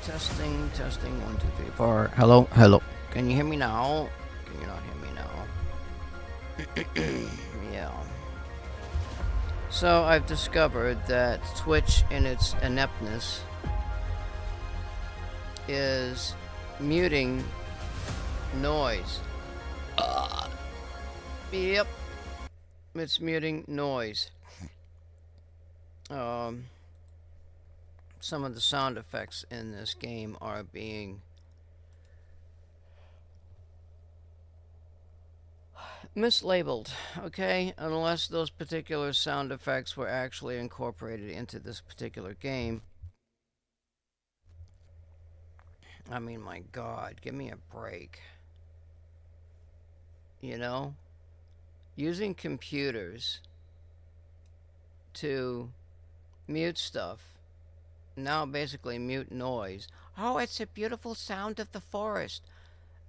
Testing, testing, 1, 2, 3, 4. Hello, hello. Can you hear me now? Can you not hear me now? Yeah. So I've discovered that Twitch, in its ineptness, is muting noise. Yep. It's muting noise. Some of the sound effects in this game are being mislabeled, okay? Unless those particular sound effects were actually incorporated into this particular game. I mean, my God, give me a break. You know? Using computers to mute stuff, now basically mute noise. Oh, it's a beautiful sound of the forest.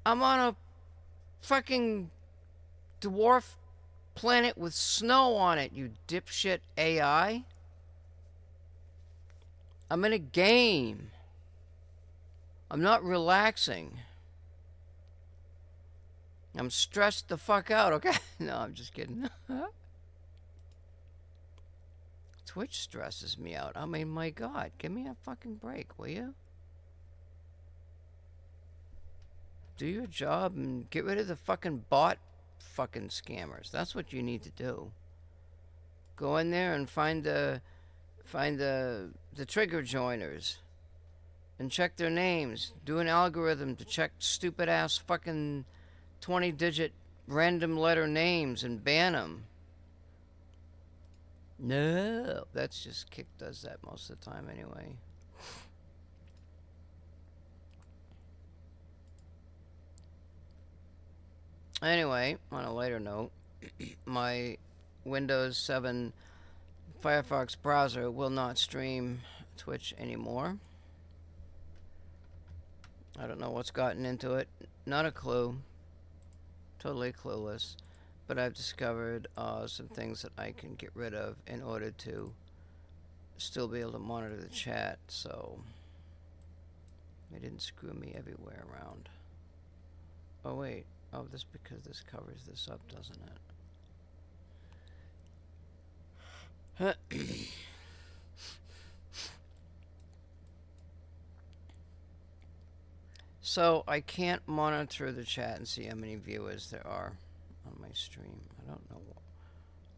I'm on a fucking dwarf planet with snow on it, you dipshit AI. I'm in a game. I'm not relaxing. I'm stressed the fuck out, okay? No, I'm just kidding. Twitch stresses me out. I mean, my God, give me a fucking break, will you? Do your job and get rid of the fucking bot fucking scammers. That's what you need to do. Go in there and find the trigger joiners and check their names. Do an algorithm to check stupid ass fucking 20-digit random letter names and ban them. No, that's just Kick does that most of the time anyway. Anyway, on a lighter note, my Windows 7 Firefox browser will not stream Twitch anymore. I don't know what's gotten into it. Not a clue. Totally clueless. But I've discovered some things that I can get rid of in order to still be able to monitor the chat, so they didn't screw me everywhere around. Oh wait, oh this because this covers this up, doesn't it? So I can't monitor the chat and see how many viewers there are on my stream. I don't know,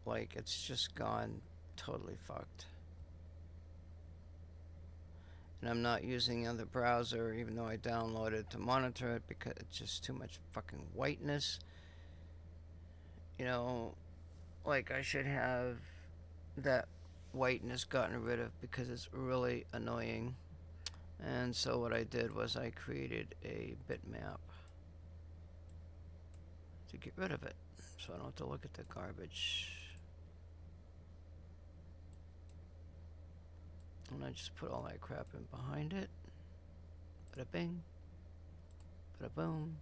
like it's just gone totally fucked. And I'm not using the other browser, even though I downloaded it to monitor it, because it's just too much fucking whiteness. You know, like I should have that whiteness gotten rid of because it's really annoying. And so what I did was I created a bitmap to get rid of it, so I don't have to look at the garbage. And I just put all that crap in behind it. Bada bing. Bada boom.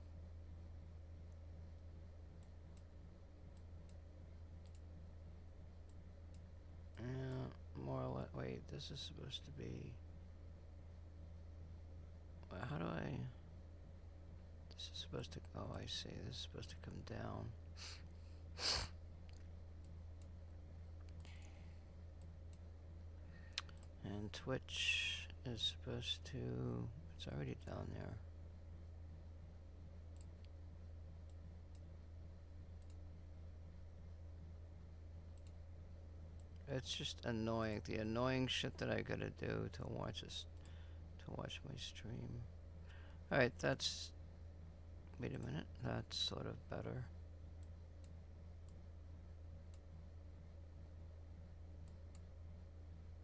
More or less. Wait, this is supposed to be. How do I. This is supposed to. Oh, I see. This is supposed to come down. And Twitch is supposed to. It's already down there. It's just annoying. The annoying shit that I gotta do to watch this, to watch my stream. Alright, that's. Wait a minute. That's sort of better.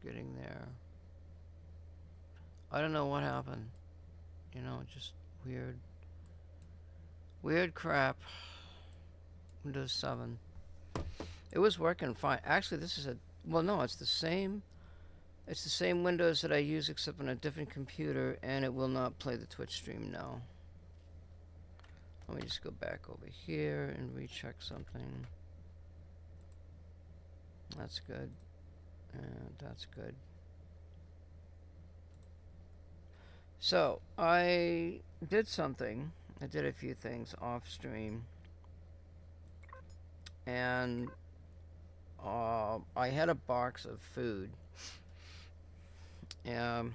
Getting there. I don't know what happened. You know, just weird. Weird crap. Windows 7. It was working fine. Actually, this is a. Well, no, it's the same. It's the same Windows that I use except on a different computer, and it will not play the Twitch stream now. Let me just go back over here and recheck something. That's good. And that's good. So, I did something. I did a few things off stream. And I had a box of food. Um,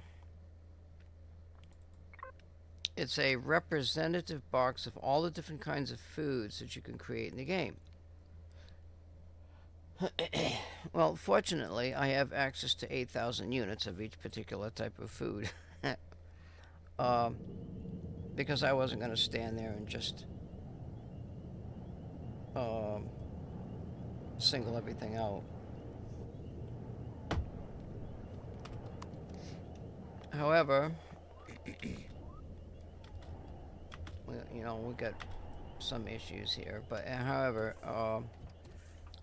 it's a representative box of all the different kinds of foods that you can create in the game. Well, fortunately, I have access to 8,000 units of each particular type of food. um, because I wasn't going to stand there and just um, single everything out. However, we got some issues here. But however,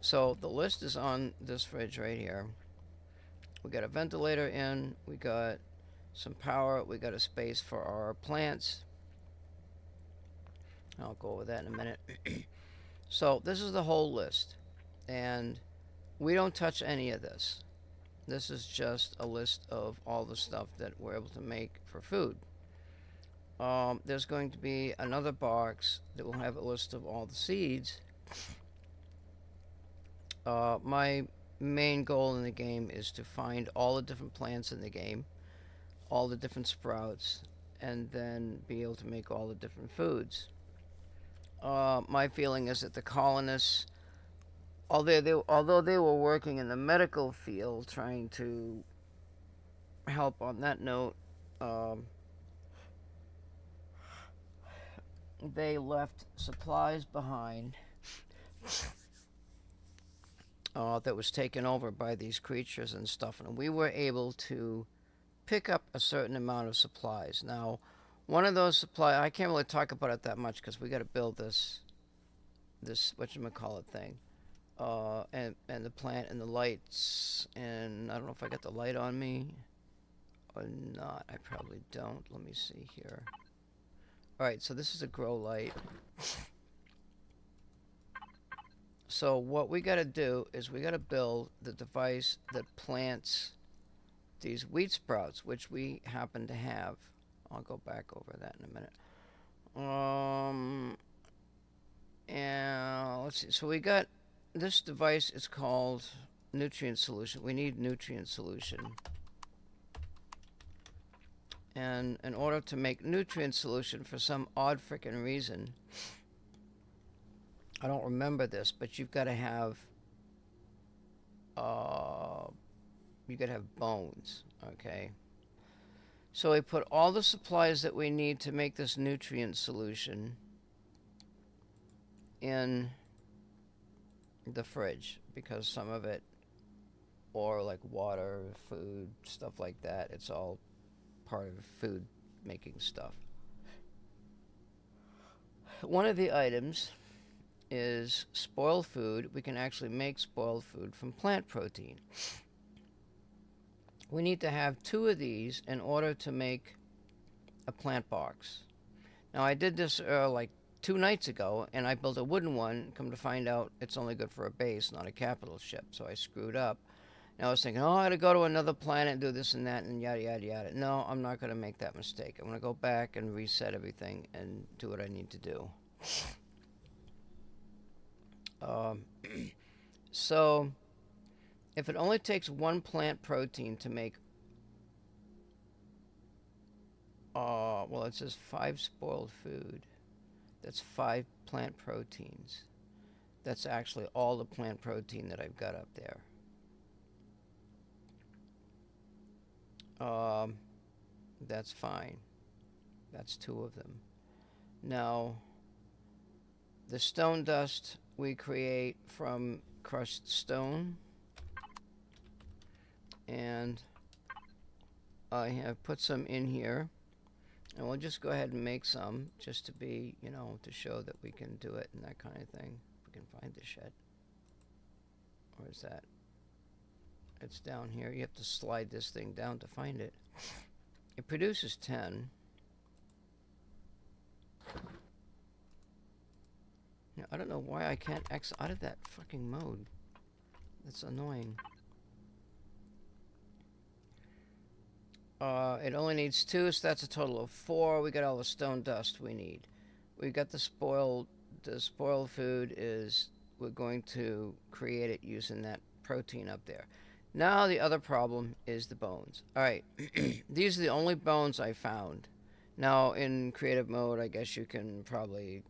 so the list is on this fridge right here. We got a ventilator in. We got some power. We got a space for our plants. I'll go over that in a minute. So this is the whole list, and we don't touch any of this. This is just a list of all the stuff that we're able to make for food. There's going to be another box that will have a list of all the seeds. My main goal in the game is to find all the different plants in the game, all the different sprouts, and then be able to make all the different foods. My feeling is that the colonists, although they were working in the medical field, trying to help on that note, they left supplies behind that was taken over by these creatures and stuff, and we were able to pick up a certain amount of supplies. Now, one of those I can't really talk about it that much because we got to build this whatchamacallit thing, and the plant and the lights, and I don't know if I got the light on me or not. I probably don't. Let me see here. All right, so this is a grow light. So what we got to do is we got to build the device that plants these wheat sprouts, which we happen to have. I'll go back over that in a minute. And let's see. So we got this device. It's called nutrient solution. We need nutrient solution. And in order to make nutrient solution, for some odd frickin' reason, I don't remember this, but you've got to have bones, okay? So we put all the supplies that we need to make this nutrient solution in the fridge, because some of it, or like water, food, stuff like that, it's all part of food making stuff. One of the items is spoiled food. We can actually make spoiled food from plant protein. We need to have 2 of these in order to make a plant box. Now, I did this like 2 nights ago, and I built a wooden one. Come to find out, it's only good for a base, not a capital ship, so I screwed up. Now I was thinking, I got to go to another planet and do this and that and yada, yada, yada. No, I'm not going to make that mistake. I'm going to go back and reset everything and do what I need to do. So, if it only takes 1 plant protein to make, well, it says 5 spoiled food. That's 5 plant proteins. That's actually all the plant protein that I've got up there. That's fine. That's 2 of them. Now, the stone dust we create from crushed stone, and I have put some in here, and we'll just go ahead and make some just to be, to show that we can do it and that kind of thing. If we can find the shed. Where is that? It's down here. You have to slide this thing down to find it. It produces 10. Now, I don't know why I can't X out of that fucking mode. That's annoying. It only needs 2, so that's a total of 4. We got all the stone dust we need. We got the spoiled food is, we're going to create it using that protein up there. Now the other problem is the bones. All right, these are the only bones I found. Now in creative mode, I guess you can probably,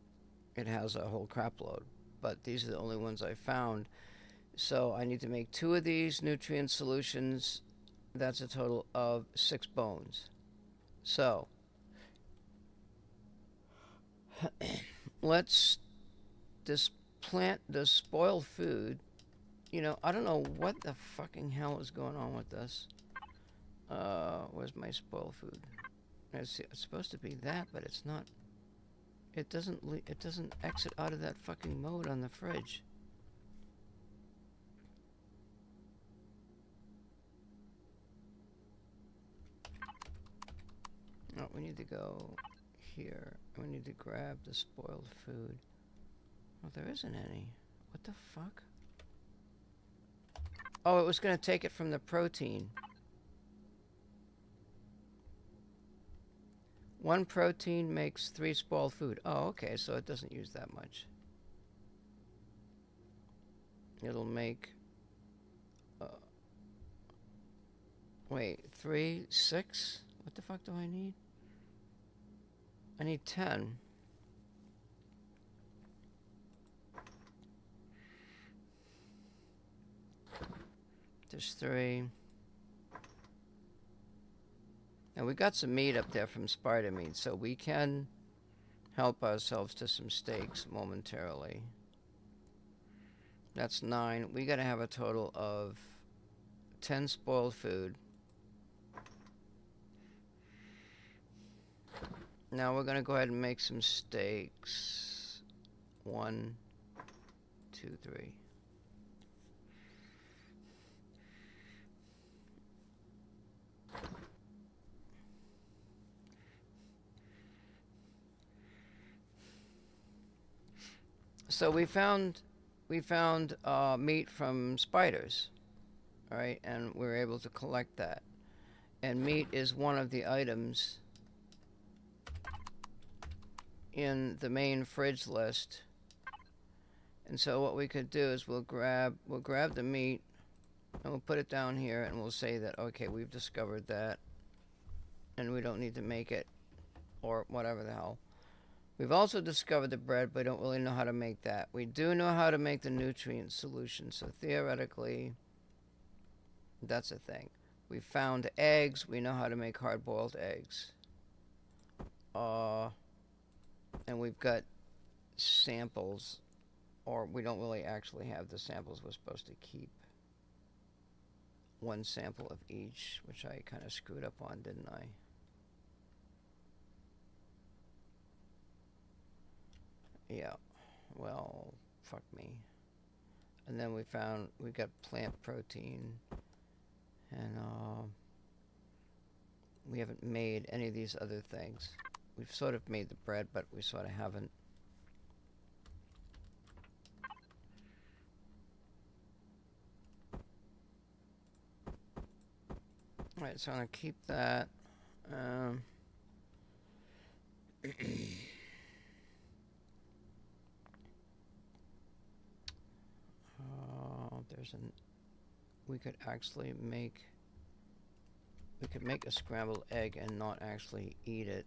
it has a whole crap load, but these are the only ones I found. So I need to make 2 of these nutrient solutions. That's a total of 6 bones. So let's, this plant does spoil food. You know, I don't know what the fucking hell is going on with this. Where's my spoil food? It's supposed to be that, but it's not. It doesn't exit out of that fucking mode on the fridge. Oh, we need to go here. We need to grab the spoiled food. Well, there isn't any. What the fuck? Oh, it was going to take it from the protein. 1 protein makes 3 spoiled food. Oh, okay, so it doesn't use that much. It'll make... wait, 3, 6? What the fuck do I need? I need 10. There's 3. And we got some meat up there from spider meat, so we can help ourselves to some steaks momentarily. That's 9. We gotta have a total of 10 spoiled food. Now we're gonna go ahead and make some steaks. 1, 2, 3. So we found meat from spiders, all right, and we were able to collect that. And meat is one of the items in the main fridge list. And so what we could do is we'll grab the meat and we'll put it down here and we'll say that, okay, we've discovered that and we don't need to make it or whatever the hell. We've also discovered the bread, but we don't really know how to make that. We do know how to make the nutrient solution, so theoretically, that's a thing. We found eggs. We know how to make hard-boiled eggs. And we've got samples, or we don't really actually have the samples we're supposed to keep. 1 sample of each, which I kind of screwed up on, didn't I? Yeah, well, fuck me. And then we got plant protein, and we haven't made any of these other things. We've sort of made the bread, but we sort of haven't. Alright, so I'm gonna keep that. We could actually make a scrambled egg and not actually eat it.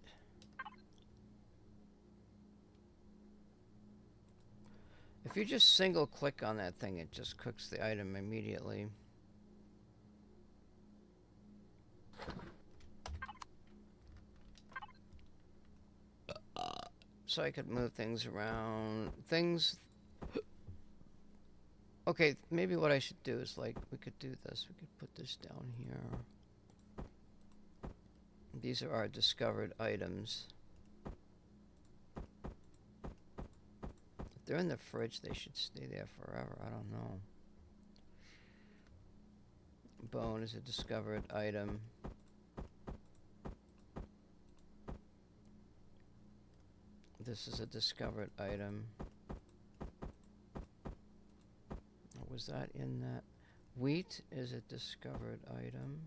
If you just single click on that thing, it just cooks the item immediately. So I could move things around. Okay, maybe what I should do is, like, we could do this. We could put this down here. These are our discovered items. If they're in the fridge, they should stay there forever. I don't know. Bone is a discovered item. This is a discovered item. Was that in that? Wheat is a discovered item.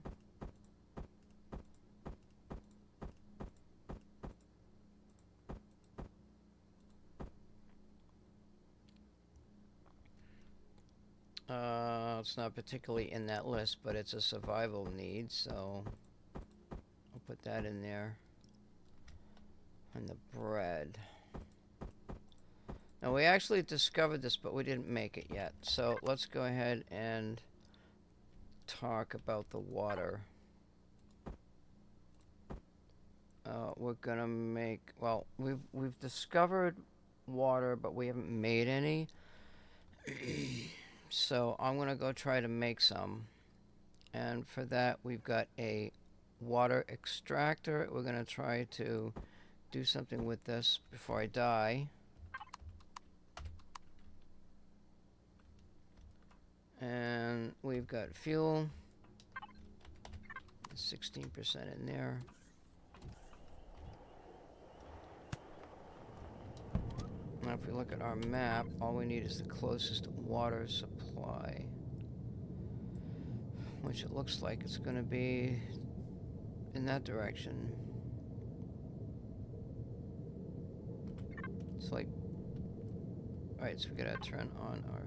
it's not particularly in that list, but it's a survival need, so I'll put that in there. And the bread. Now, we actually discovered this, but we didn't make it yet. So let's go ahead and talk about the water. We're gonna make, well, we've discovered water, but we haven't made any. So I'm gonna go try to make some. And for that, we've got a water extractor. We're gonna try to do something with this before I die. And we've got fuel, 16% in there. Now if we look at our map, all we need is the closest water supply, which it looks like it's going to be in that direction. It's like, alright, so we gotta turn on our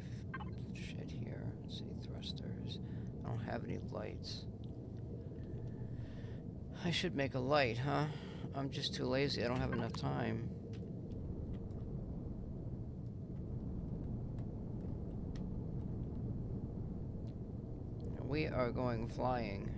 shit here. Let's see, thrusters. I don't have any lights. I should make a light, huh? I'm just too lazy. I don't have enough time. We are going flying.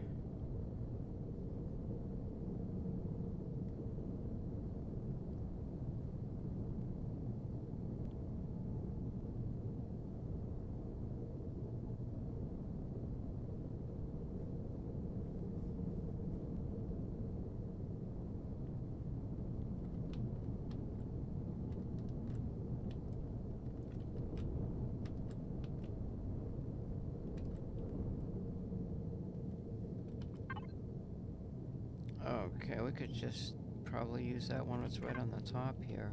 Okay, we could just probably use that one that's right on the top here.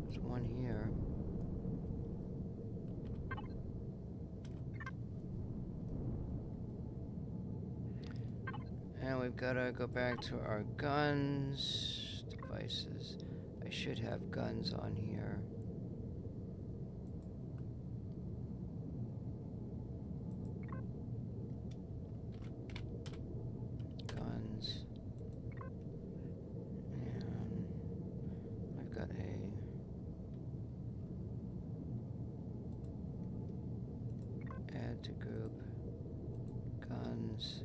There's one here. And we've got to go back to our guns, devices. I should have guns on here. Guns. And I've got add to group, guns.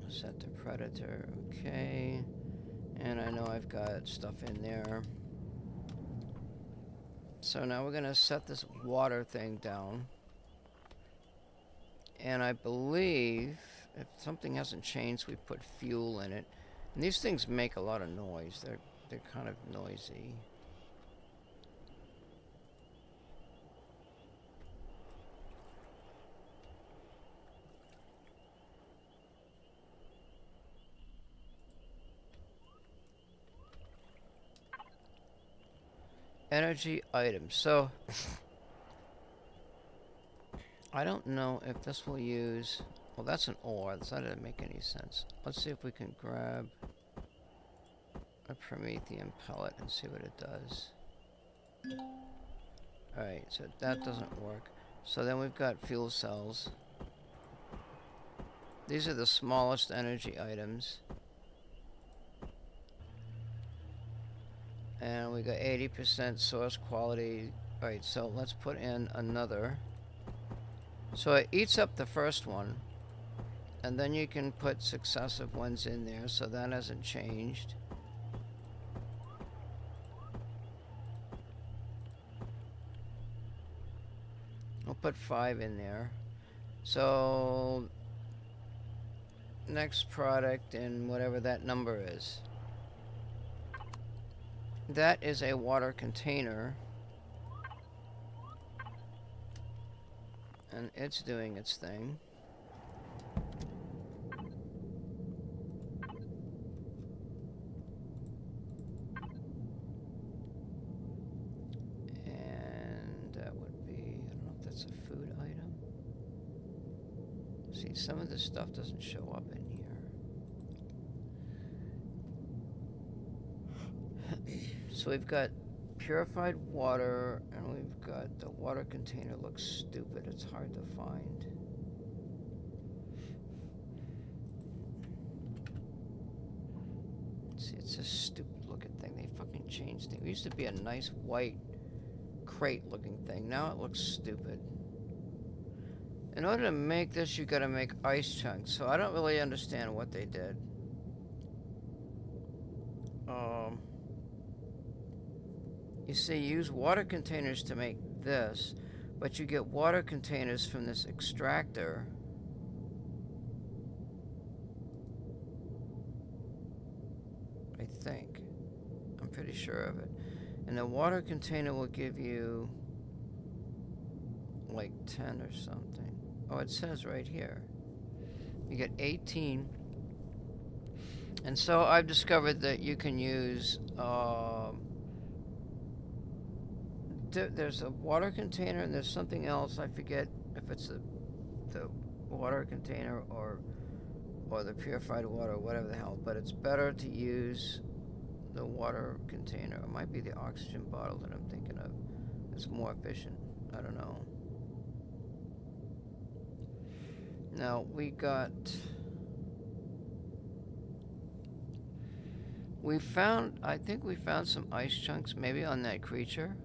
Set to predator, okay. And I know I've got stuff in there. So now we're gonna set this water thing down. And I believe, if something hasn't changed, we put fuel in it. And these things make a lot of noise. They're kind of noisy. Energy items. So I don't know if this will use, well, that's an ore, so that doesn't make any sense. Let's see if we can grab a Promethean pellet and see what it does. Alright, so that doesn't work. So then we've got fuel cells. These are the smallest energy items. And we got 80% source quality. Alright, so let's put in another. So it eats up the first one. And then you can put successive ones in there, so that hasn't changed. We'll put 5 in there. So next product and whatever that number is. That is a water container. And it's doing its thing. some of this stuff doesn't show up in here. So we've got purified water, and we've got the water container looks stupid. It's hard to find. See, it's a stupid looking thing. They fucking changed it. It used to be a nice white crate looking thing. Now it looks stupid. In order to make this, you gotta make ice chunks. So I don't really understand what they did. You see, use water containers to make this, but you get water containers from this extractor. I think. I'm pretty sure of it. And the water container will give you like 10 or something. Oh, it says right here. You get 18. And so I've discovered that you can use, there's a water container and there's something else. I forget if it's the water container or the purified water or whatever the hell, but it's better to use the water container. It might be the oxygen bottle that I'm thinking of. It's more efficient. I don't know. Now I think we found some ice chunks maybe on that creature.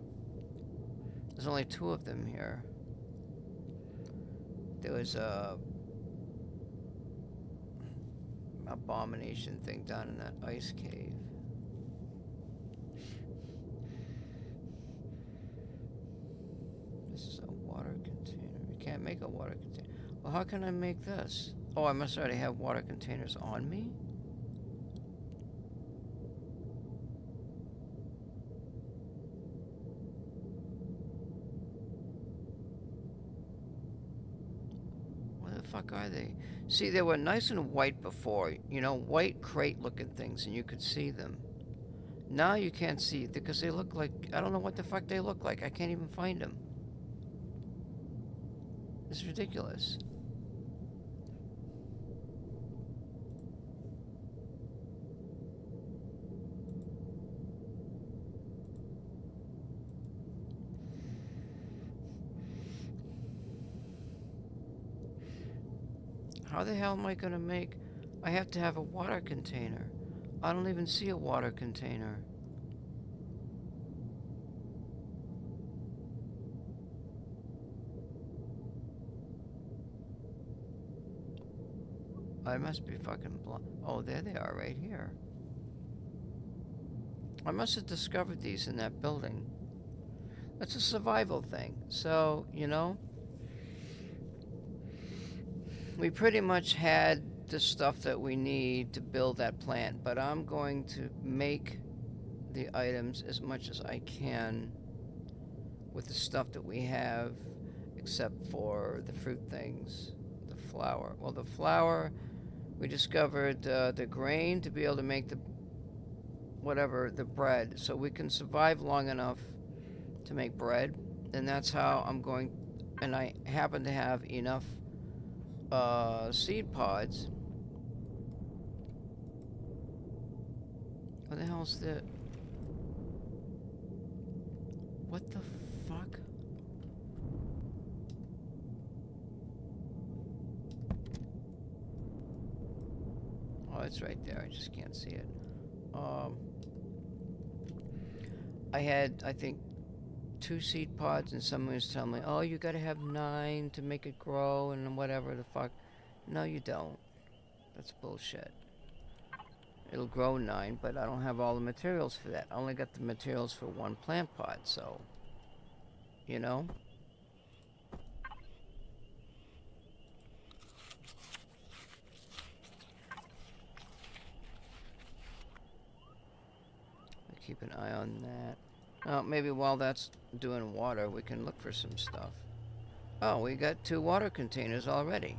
There's only 2 of them here. There was a abomination thing down in that ice cave. This is a water container. You can't make a water container. Well, how can I make this? Oh, I must already have water containers on me? Fuck are they? See, they were nice and white before, you know, white crate looking things, and you could see them. Now you can't see because they look like, I don't know what the fuck they look like. I can't even find them. It's ridiculous. How the hell am I gonna make... I have to have a water container. I don't even see a water container. I must be fucking blind. Oh, there they are right here. I must have discovered these in that building. That's a survival thing. So, you know... We pretty much had the stuff that we need to build that plant, but I'm going to make the items as much as I can with the stuff that we have, except for the fruit things, the flour. Well, the flour, we discovered the grain to be able to make the bread, so we can survive long enough to make bread, and that's how I'm going, and I happen to have enough seed pods. What the hell's the... What the fuck? Oh, it's right there. I just can't see it. I had, I think, 2 seed pods, and someone was telling me, oh, you gotta have 9 to make it grow, and whatever the fuck. No, you don't. That's bullshit. It'll grow 9, but I don't have all the materials for that. I only got the materials for 1 plant pot, so... You know? I keep an eye on that. Oh, maybe while that's doing water, we can look for some stuff. Oh, we got 2 water containers already.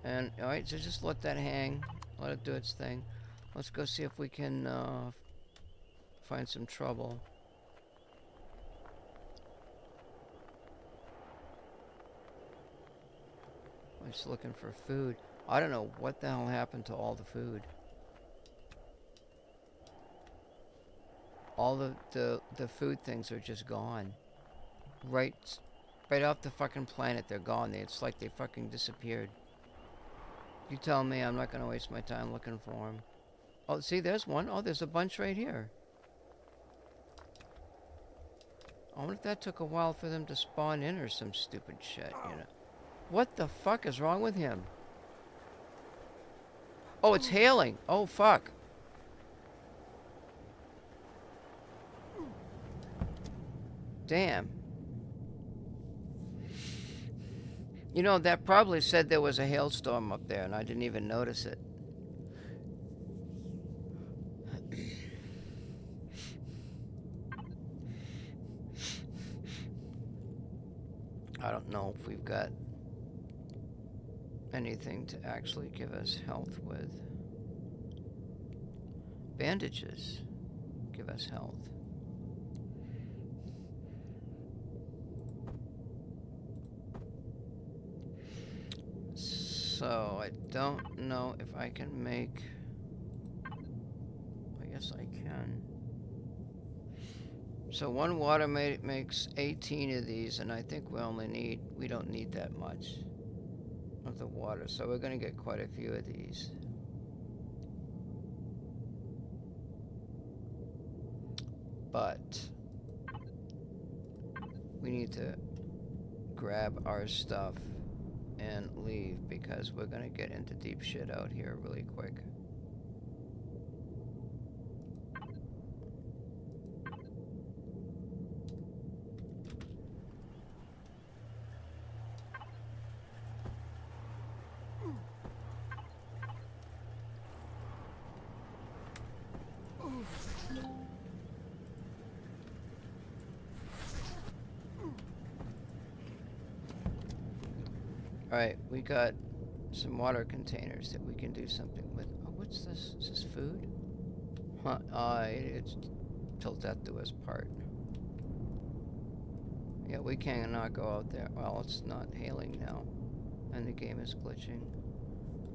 And, alright, so just let that hang. Let it do its thing. Let's go see if we can find some trouble. just looking for food. I don't know what the hell happened to all the food. All the food things are just gone. Right off the fucking planet, they're gone. It's like they fucking disappeared. You tell me, I'm not gonna waste my time looking for them. Oh, see, there's one. Oh, there's a bunch right here. I wonder if that took a while for them to spawn in or some stupid shit, you know. What the fuck is wrong with him? Oh, it's hailing. Oh, fuck. Damn. You know, that probably said there was a hailstorm up there, and I didn't even notice it. I don't know if we've got anything to actually give us health with. Bandages give us health. So, I don't know if I can make... I guess I can. So one water makes 18 of these, and I think we don't need that much of the water. So we're gonna get quite a few of these. But we need to grab our stuff and leave because we're gonna get into deep shit out here really quick. Alright, we got some water containers that we can do something with. Oh, what's this? Is this food? Huh, it's till death do us part. Yeah, we cannot go out there. Well, it's not hailing now. And the game is glitching.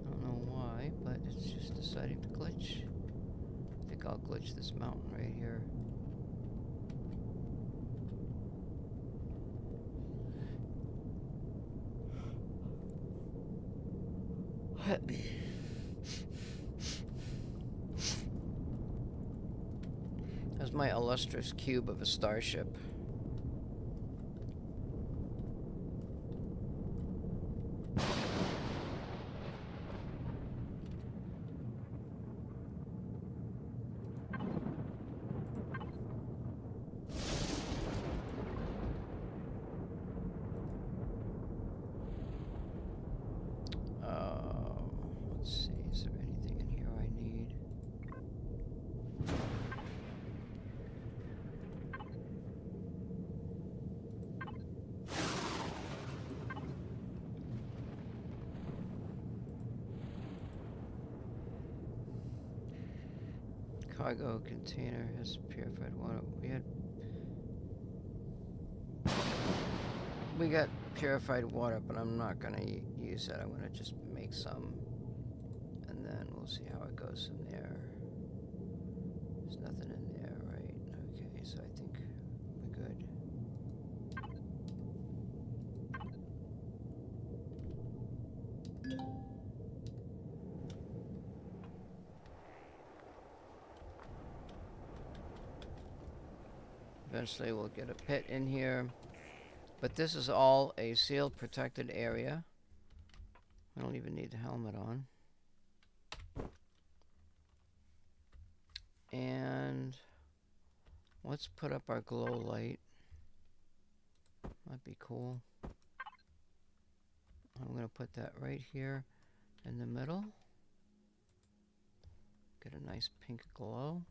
I don't know why, but it's just deciding to glitch. I think I'll glitch this mountain right here. That's my illustrious cube of a starship. Let's see, is there anything in here I need? Cargo container has purified water. We got purified water, but I'm not gonna use that. I'm gonna just make some, and then we'll see how it goes from there. There's nothing in there, right? Okay, so I think we're good. Eventually we'll get a pit in here. But this is all a sealed, protected area. I don't even need the helmet on. And let's put up our glow light. That'd be cool. I'm gonna put that right here in the middle. Get a nice pink glow.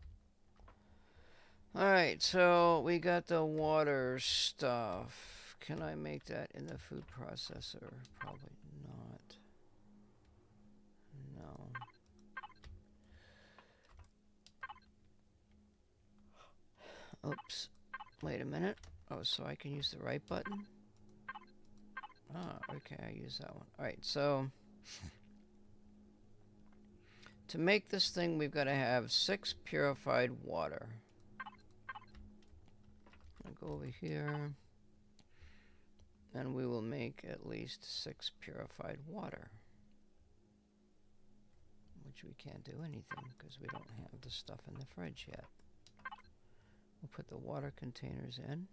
Alright, so we got the water stuff. Can I make that in the food processor? Probably not. No. Oops. Wait a minute. Oh, so I can use the right button? Okay, I use that one. Alright, so to make this thing, we've got to have 6 purified water. I'll go over here, and we will make at least 6 purified water. Which we can't do anything, because we don't have the stuff in the fridge yet. We'll put the water containers in.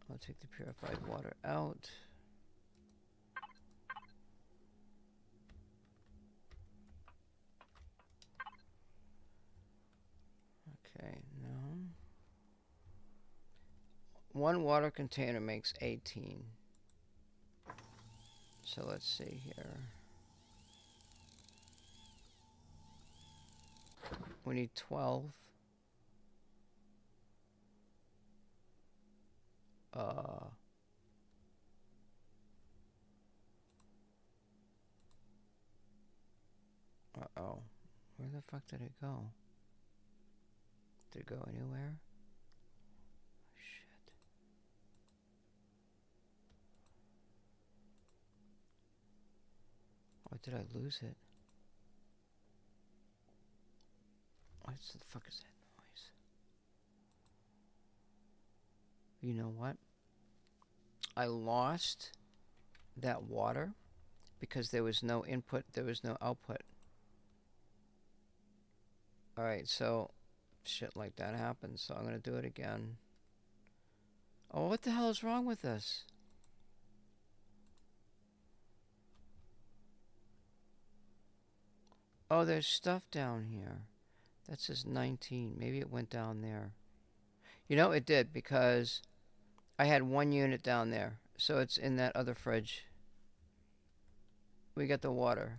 I'll take the purified water out. Okay, now. 1 water container makes 18. So let's see here. We need 12. Uh-oh. Where the fuck did it go? Did it go anywhere? Shit. Or did I lose it? What the fuck is that noise? You know what? I lost that water because there was no input, there was no output. Alright, so shit like that happens, so I'm gonna do it again. Oh, what the hell is wrong with this? Oh, there's stuff down here. That says 19. Maybe it went down there. You know, it did, because I had 1 unit down there. So it's in that other fridge. We got the water.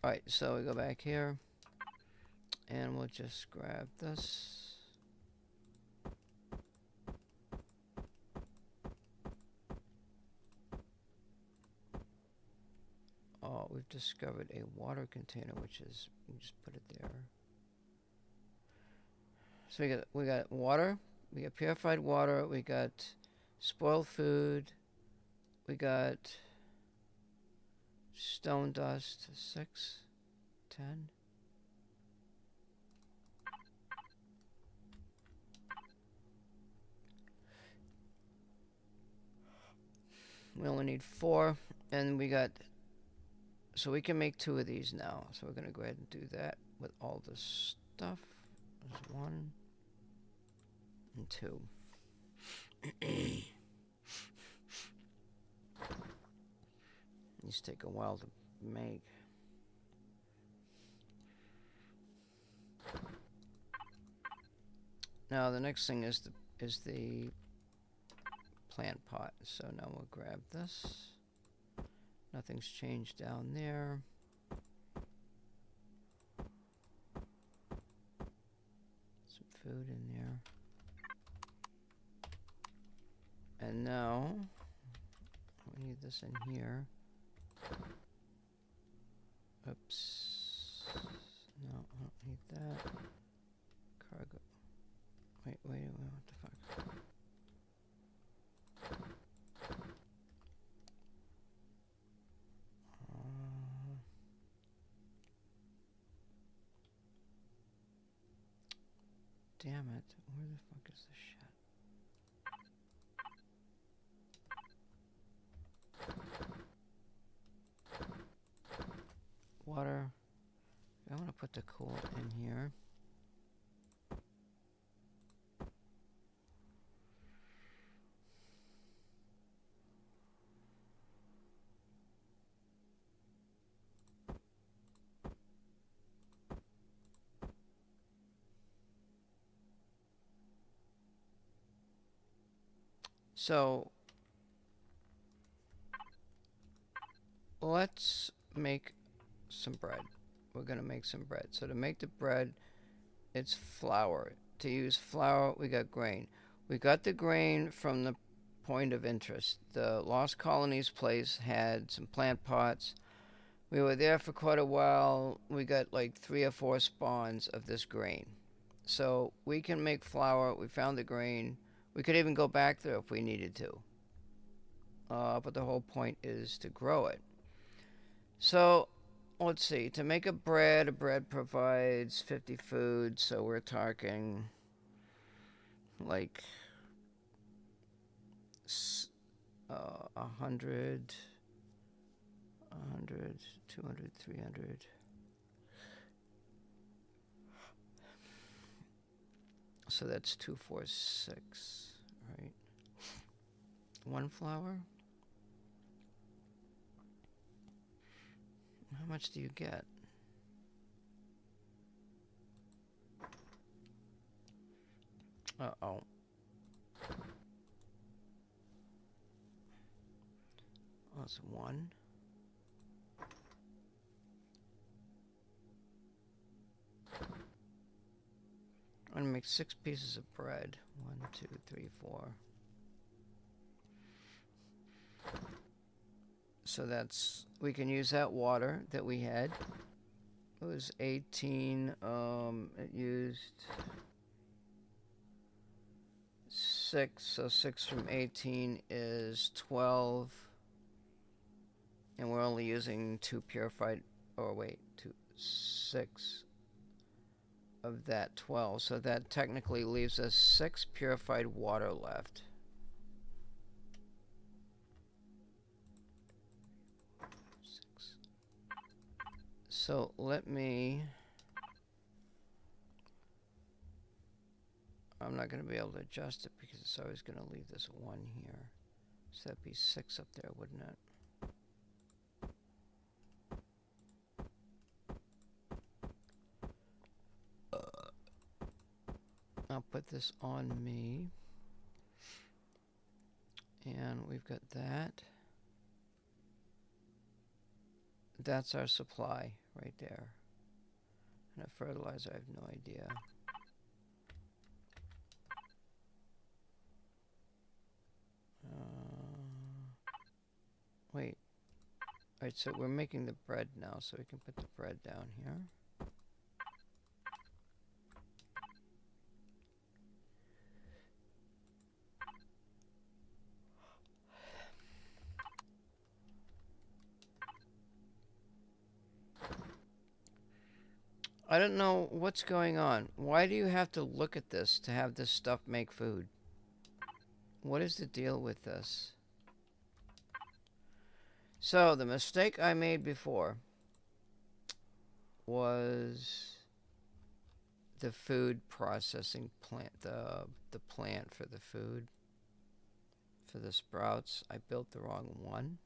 Alright, so we go back here. And we'll just grab this. Oh, we've discovered a water container, which is, we just put it there. So we got water, we got purified water, we got spoiled food, we got stone dust, 6, 10. We only need 4, and we got, so we can make 2 of these now. So we're gonna go ahead and do that with all this stuff. There's 1 and 2. These take a while to make. Now the next thing is the plant pot. So now we'll grab this. Nothing's changed down there. Some food in there. And now we need this in here. Oops. No, I don't need that. Cargo. Wait, what the fuck? Damn it. Where the fuck is this shit? Water. I want to put the coolant in here. So let's make some bread. We're gonna make some bread. So to make the bread, it's flour. To use flour, we got grain. We got the grain from the point of interest. The Lost Colonies place had some plant pots. We were there for quite a while. We got like 3 or 4 spawns of this grain. So we can make flour. We found the grain. We could even go back there if we needed to. but the whole point is to grow it. So let's see. To make a bread provides 50 food, so we're talking like 100, 100, 200, 300. So that's 2, 4, 6, right? One flour? How much do you get? Uh-oh. That's one. I'm gonna make 6 pieces of bread. 1, 2, 3, 4. So that's, we can use that water that we had. It was 18, it used 6, so 6 from 18 is 12. And we're only using 2 purified, or wait, 6 of that 12. So that technically leaves us 6 purified water left. So let me, I'm not going to be able to adjust it because it's always going to leave this 1 here. So that'd be 6 up there, wouldn't it? I'll put this on me. And we've got that. That's our supply right there. And a fertilizer, I have no idea. Wait. Alright, so we're making the bread now, so we can put the bread down here. I don't know what's going on. Why do you have to look at this to have this stuff make food? What is the deal with this? So, the mistake I made before was the food processing plant, the plant for the food, for the sprouts. I built the wrong one.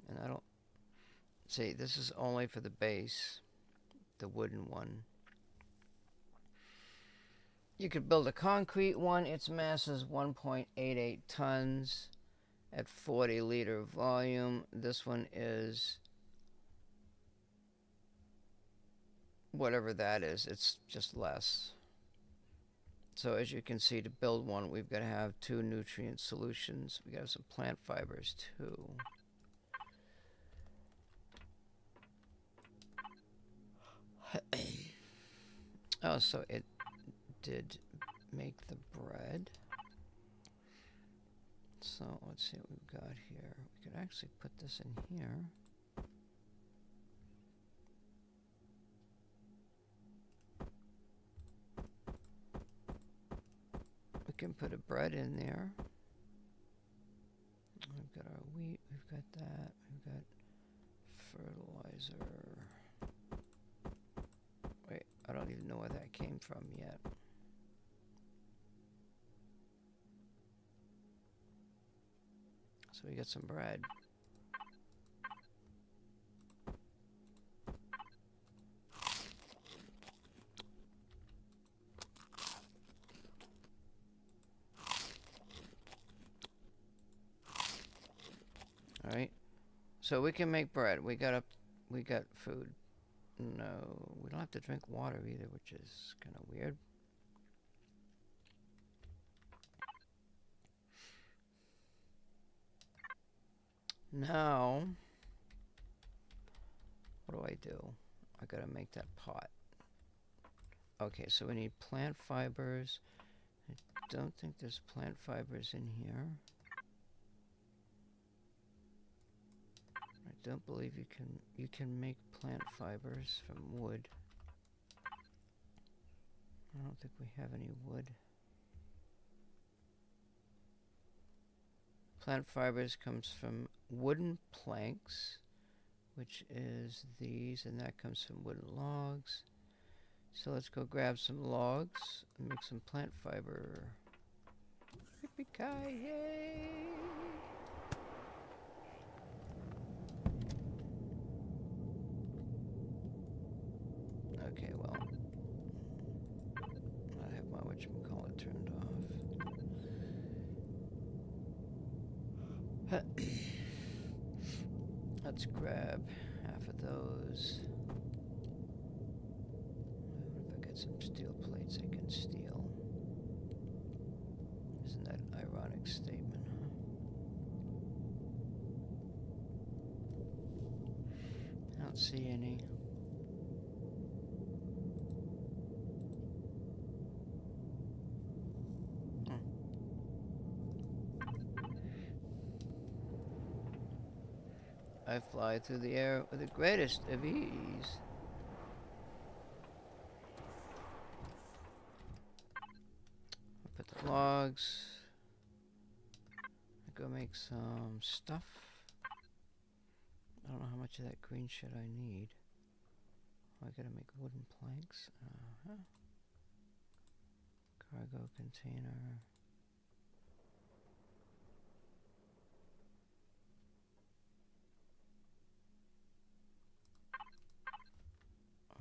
And I don't... See, this is only for the base, the wooden one. You could build a concrete one. Its mass is 1.88 tons at 40 liter volume. This one is whatever that is. It's just less. So as you can see, to build one, we've got to have 2 nutrient solutions. We got to have some plant fibers too. Oh, so it did make the bread. So let's see what we've got here. We could actually put this in here. We can put a bread in there. We've got our wheat, we've got that, we've got fertilizer. Wait, I don't even know where that came from yet. So we got some bread. All right. So we can make bread. We got food. No, we don't have to drink water either, which is kind of weird. Now, what do? I gotta make that pot. Okay, so we need plant fibers, I don't think there's plant fibers in here. I don't believe you can make plant fibers from wood. I don't think we have any wood. Plant fibers comes from wooden planks, which is these, and that comes from wooden logs. So let's go grab some logs and make some plant fiber. Yippee-ki-yay! Okay, well, I have my whatchamacallit turned off. Let's grab half of those. If I get some steel plates I can steal. Isn't that an ironic statement, huh? I don't see any. I fly through the air with the greatest of ease. I'll put the logs. I go make some stuff. I don't know how much of that green shit I need. Oh, I gotta make wooden planks. Cargo container.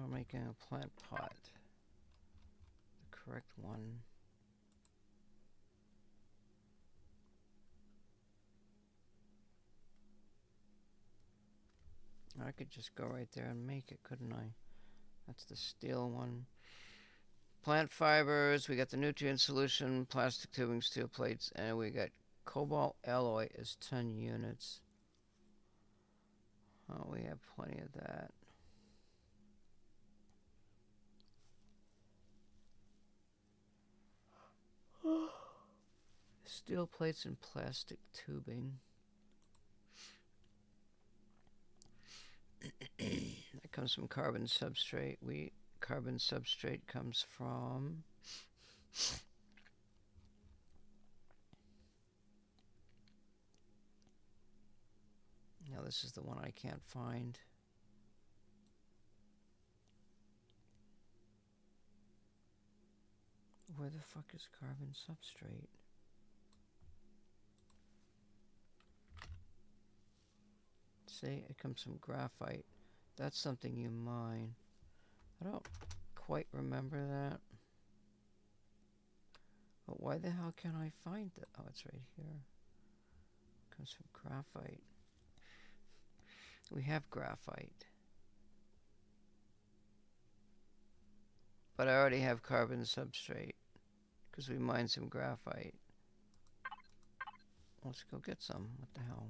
We're making a plant pot. The correct one. I could just go right there and make it, couldn't I? That's the steel one. Plant fibers, we got the nutrient solution, plastic tubing, steel plates, and we got cobalt alloy is 10 units. Oh, we have plenty of that. Steel plates and plastic tubing. That comes from carbon substrate. Carbon substrate comes from now this is the one I can't find. Where the fuck is carbon substrate? See, it comes from graphite. That's something you mine. I don't quite remember that. But why the hell can't I find it? Oh, it's right here. It comes from graphite. We have graphite. But I already have carbon substrate because we mined some graphite. Let's go get some. What the hell?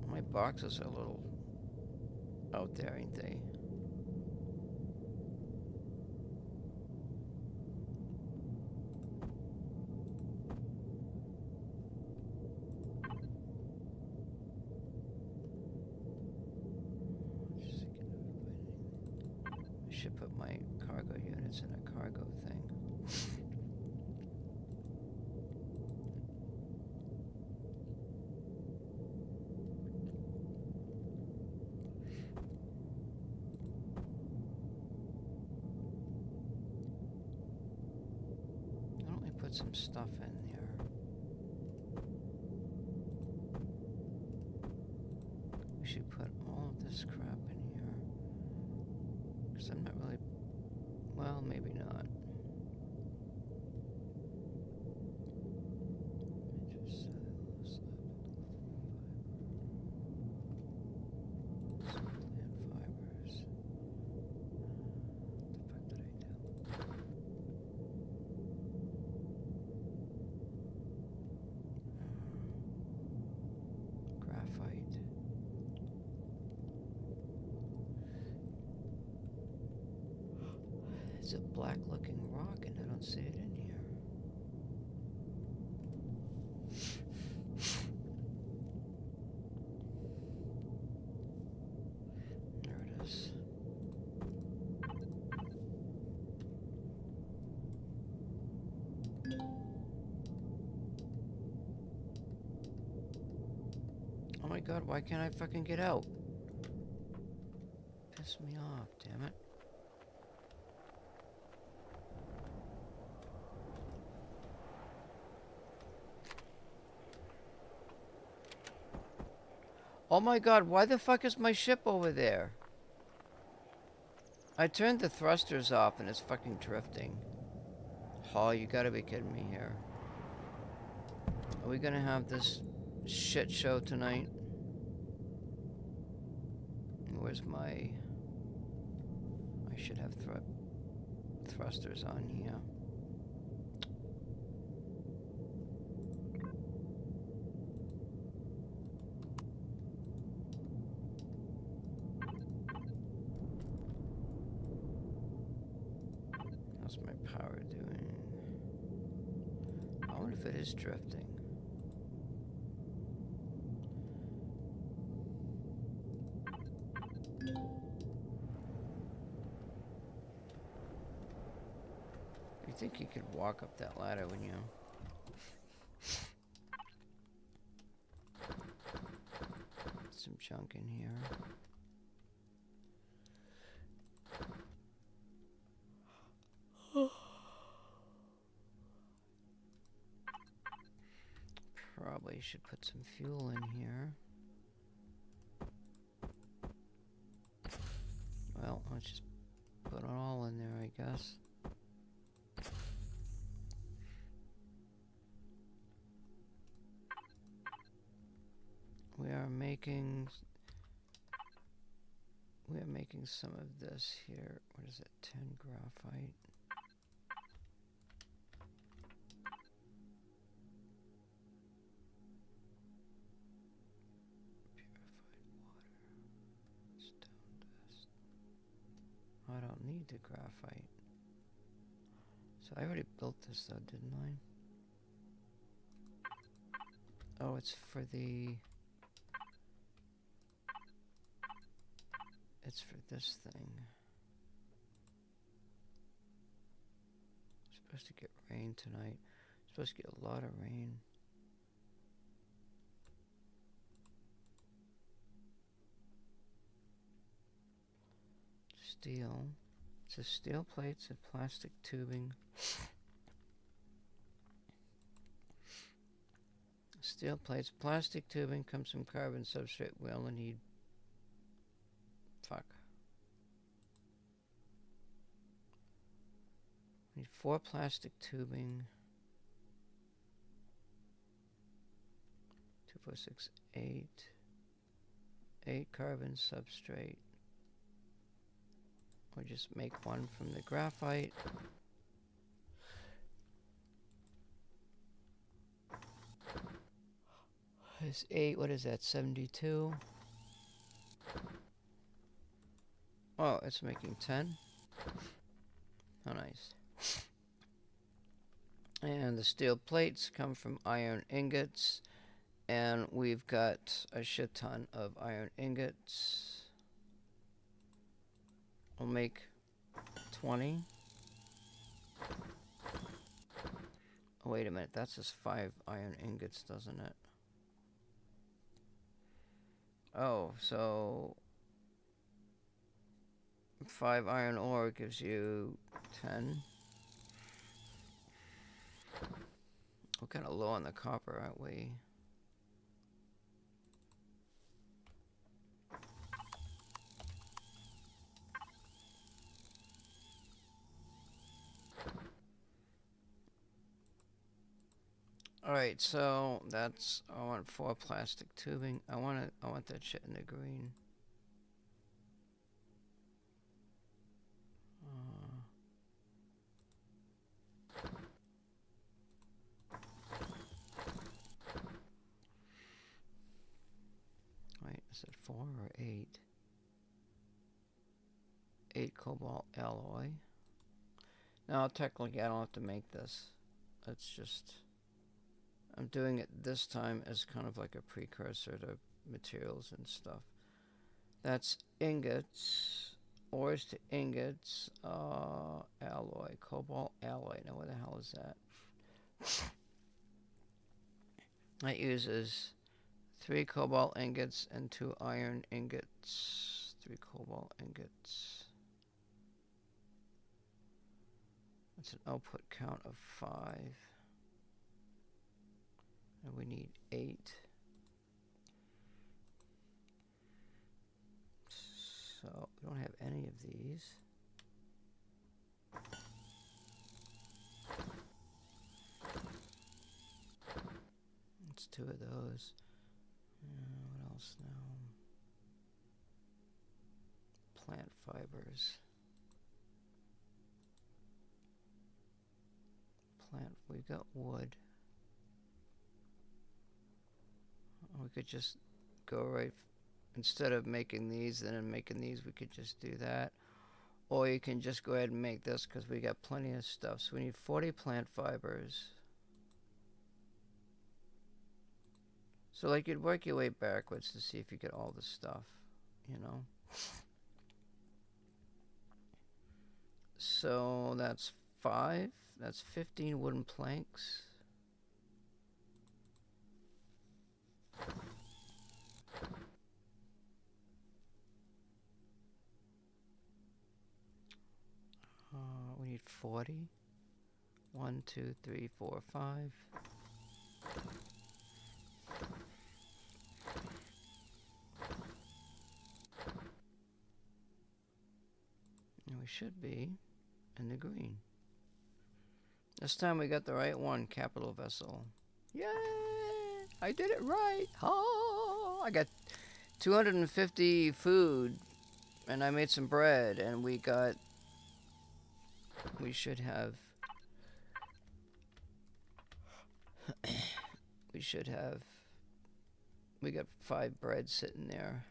My boxes are a little out there, ain't they? I should put my cargo units in a cargo thing. Some stuff in here. We should put all of this crap in here. Because I'm not really... Well, maybe not. There's a black looking rock and I don't see it in here. There it is. Oh my god, why can't I fucking get out? Piss me off, damn it. Oh my god, why the fuck is my ship over there? I turned the thrusters off and it's fucking drifting. Oh, you gotta be kidding me here. Are we gonna have this shit show tonight? Where's my... I should have thrusters on here. How's my power doing? I wonder if it is drifting. You think you could walk up that ladder when you... Some junk in here. Probably should put some fuel in here. Well, let's just put it all in there, I guess. We are making some of this here. What is it? 10 graphite. I don't need the graphite. So I already built this though, didn't I? Oh, it's for the... It's for this thing. It's supposed to get rain tonight. It's supposed to get a lot of rain. Steel. It says steel plates and plastic tubing. Steel plates, plastic tubing comes from carbon substrate. We only need... Fuck. We need 4 plastic tubing. 2, 4, 6, 8. 8 carbon substrate. Or just make 1 from the graphite. It's 8, what is that, 72? Oh, it's making 10. How nice. And the steel plates come from iron ingots. And we've got a shit ton of iron ingots. We'll make 20. Oh, wait a minute, that says 5 iron ingots, doesn't it? Oh, so 5 iron ore gives you 10. We're kind of low on the copper, aren't we? Alright, so that's... I want 4 plastic tubing. I want that shit in the green. Wait, is it 4 or 8? 8 cobalt alloy. Now, technically, I don't have to make this. It's just... I'm doing it this time as kind of like a precursor to materials and stuff. That's ingots. Ores to ingots. Alloy. Cobalt alloy. Now, where the hell is that? That uses 3 cobalt ingots and 2 iron ingots. 3 cobalt ingots. That's an output count of 5. And we need 8. So we don't have any of these. That's 2 of those. What else now? Plant fibers. We've got wood. We could just go right, instead of making these and then making these, we could just do that. Or you can just go ahead and make this because we got plenty of stuff. So we need 40 plant fibers. So like you'd work your way backwards to see if you get all the stuff, you know. So that's 5. That's 15 wooden planks. We need 40. 1, 2, 3, 4, 5. And we should be in the green. This time we got the right one, capital vessel. Yay! I did it right! Oh, I got 250 food, and I made some bread, and we should have... we got 5 bread sitting there.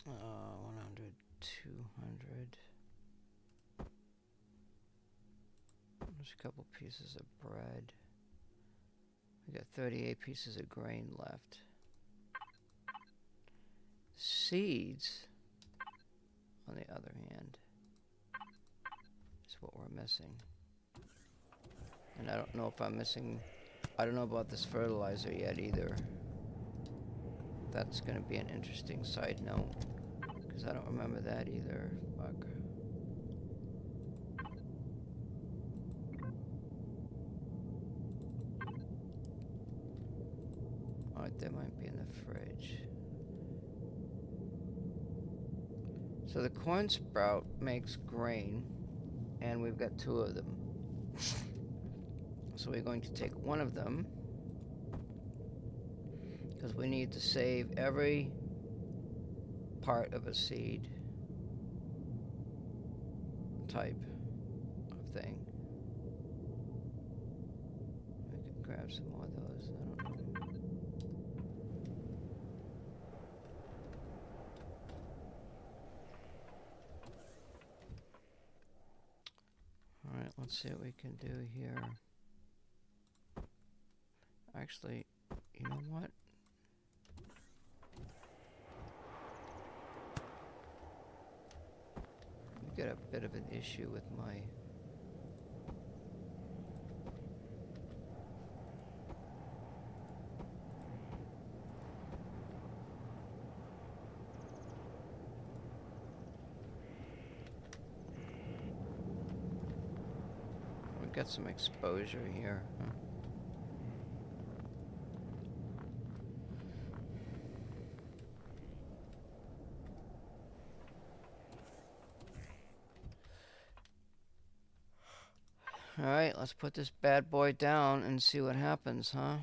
100, 200. There's a couple pieces of bread. We got 38 pieces of grain left. Seeds, on the other hand, is what we're missing. And I don't know if I'm missing... I don't know about this fertilizer yet either. That's going to be an interesting side note, because I don't remember that either. Fuck. Alright, that might be in the fridge. So the corn sprout makes grain, and we've got 2 of them. So we're going to take one of them, because we need to save every part of a seed type of thing. We could grab some more of those. I don't know. Alright, let's see what we can do here. Actually, you know what? I've got a bit of an issue with my... We've got some exposure here. Huh? Alright, let's put this bad boy down and see what happens, huh?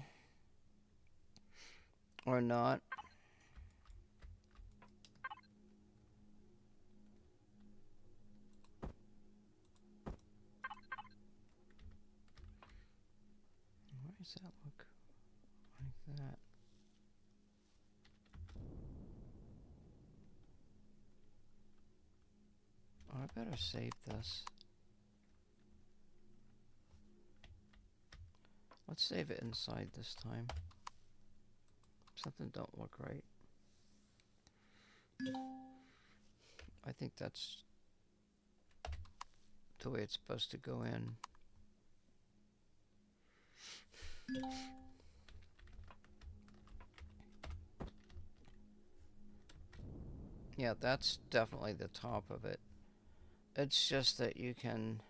Or not. Why does that look like that? Oh, I better save this. Let's save it inside this time. Something don't look right. I think that's the way it's supposed to go in. Yeah, that's definitely the top of it. It's just that you can...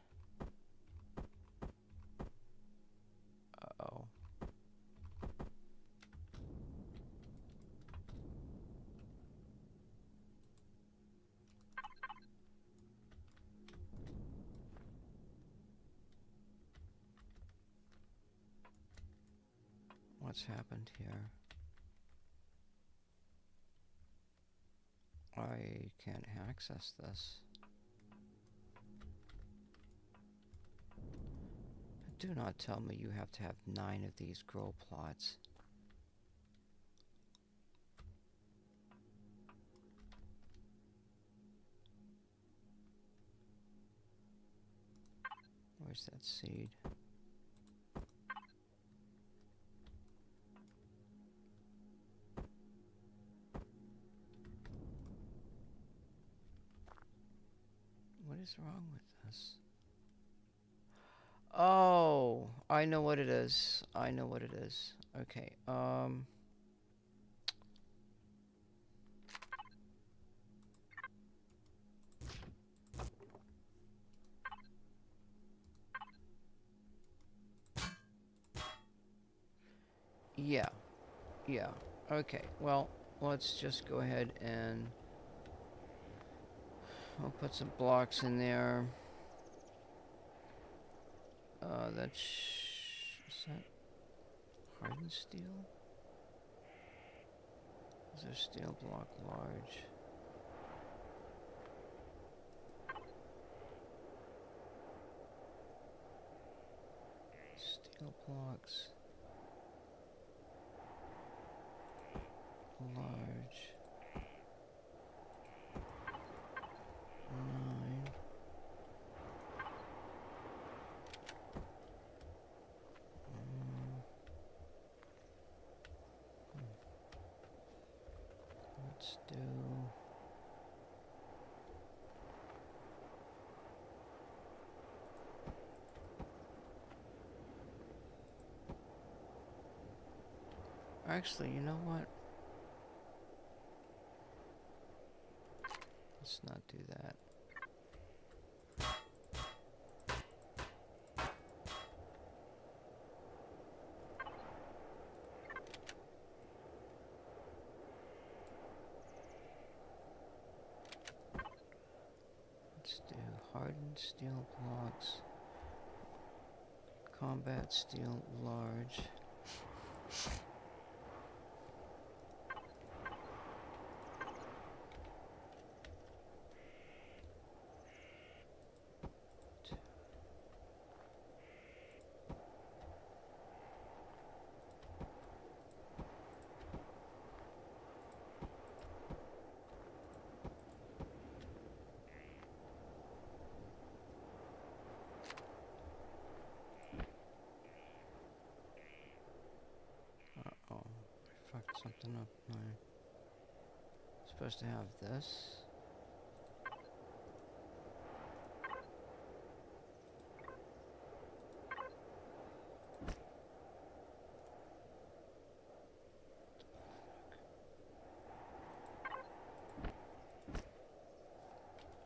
Uh-oh. What's happened here? I can't access this. Do not tell me you have to have 9 of these grow plots. Where's that seed? What is wrong with this? Oh, I know what it is. I know what it is. Okay, yeah. Yeah. Okay, well, let's just go ahead and I'll put some blocks in there. Is that hardened steel? Is there steel block large? Steel blocks large. 9. Let's do... Actually, you know what? Let's not do that. Let's do hardened steel blocks. Combat steel large. Uh-oh, I fucked something up. I'm supposed to have this.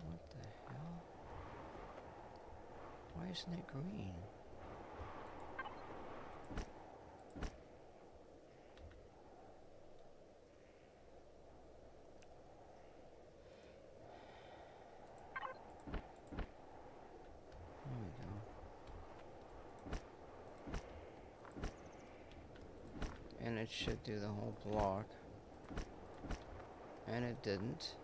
What the hell? Why isn't it green? There we go. And it should do the whole block. And it didn't.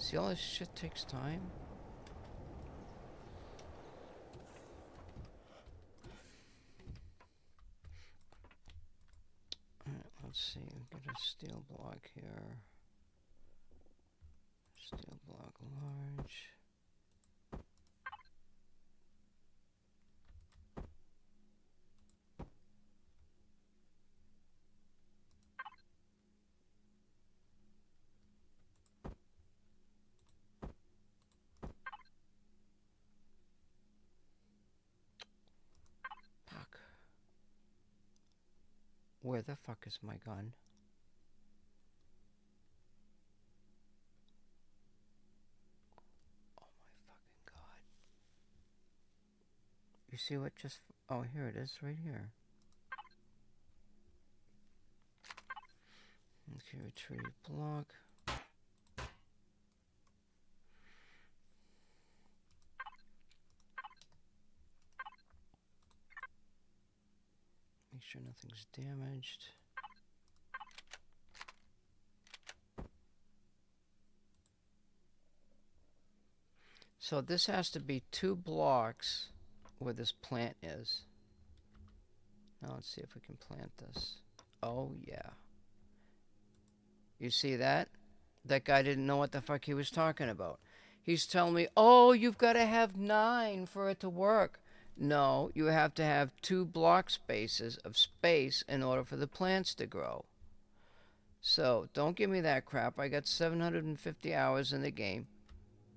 See, all this shit takes time. Alright, let's see. Get a steel block here. Steel block large. Fuck. Where the fuck is my gun? Oh my fucking god. You see what just... Oh, here it is, right here. Okay, retrieve block. Make sure nothing's damaged. So this has to be 2 blocks where this plant is. Now let's see if we can plant this. Oh yeah. You see that? That guy didn't know what the fuck he was talking about. He's telling me, oh, you've got to have 9 for it to work. No, you have to have 2 block spaces of space in order for the plants to grow. So, don't give me that crap. I got 750 hours in the game.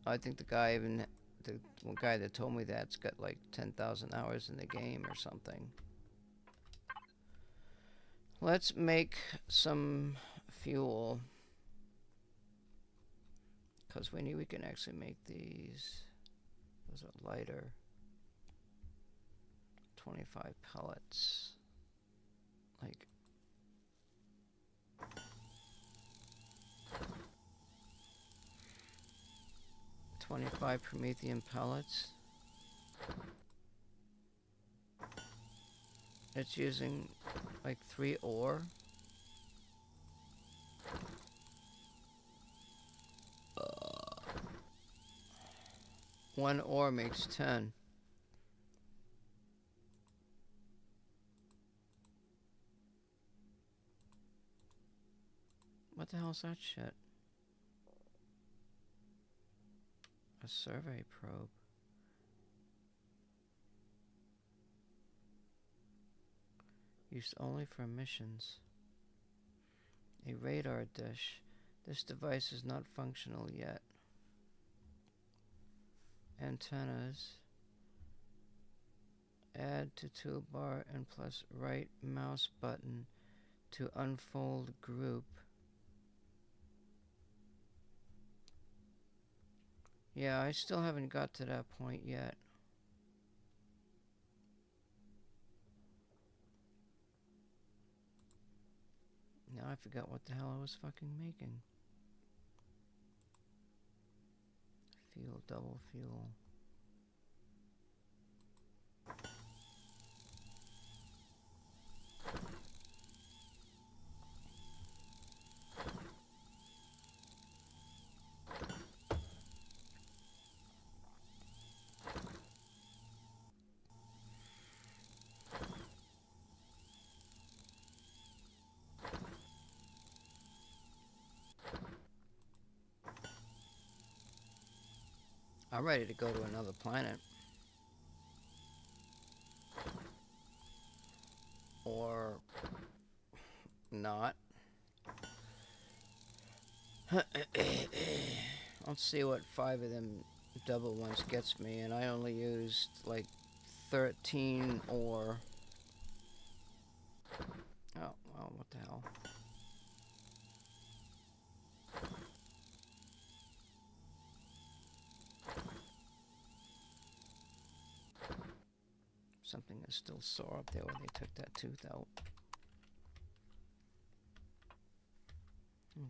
I think the guy the one guy that told me that's got like 10,000 hours in the game or something. Let's make some fuel. Because we can actually make these. Those are lighter. 25 pellets. Like... 25 Promethean pellets. It's using like 3 ore. One ore makes 10. What the hell is that shit? A survey probe. Used only for missions. A radar dish. This device is not functional yet. Antennas. Add to toolbar and plus right mouse button to unfold group. Yeah, I still haven't got to that point yet. Now I forgot what the hell I was fucking making. Fuel, double fuel. I'm ready to go to another planet. Or not. Let's see what 5 of them double ones gets me, and I only used like 13 ore. Oh, well, what the hell. Something is still sore up there when they took that tooth out.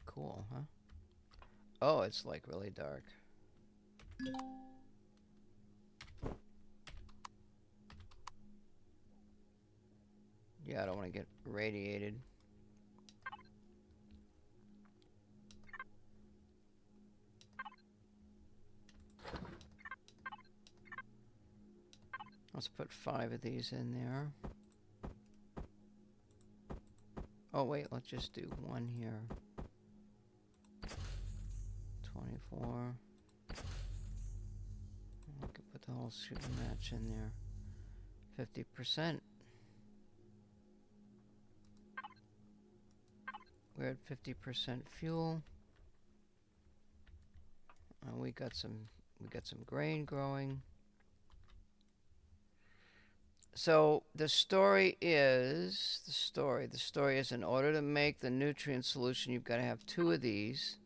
Cool, huh? Oh, it's like really dark. Yeah, I don't want to get radiated. Let's put 5 of these in there. Oh wait, let's just do 1 here. 24. I could put the whole shooting match in there. 50%. We're at 50% fuel. We got some grain growing. So the story is in order to make the nutrient solution, you've got to have 2 of these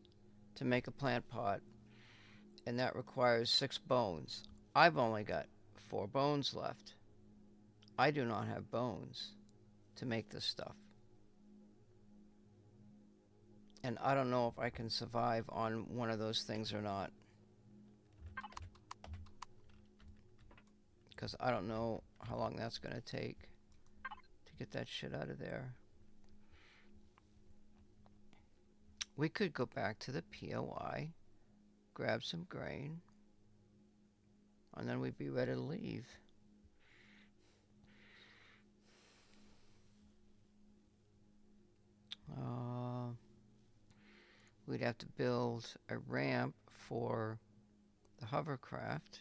to make a plant pot, and that requires 6 bones. I've only got 4 bones left. I do not have bones to make this stuff. And I don't know if I can survive on one of those things or not. Because I don't know how long that's going to take to get that shit out of there. We could go back to the POI, grab some grain, and then we'd be ready to leave. We'd have to build a ramp for the hovercraft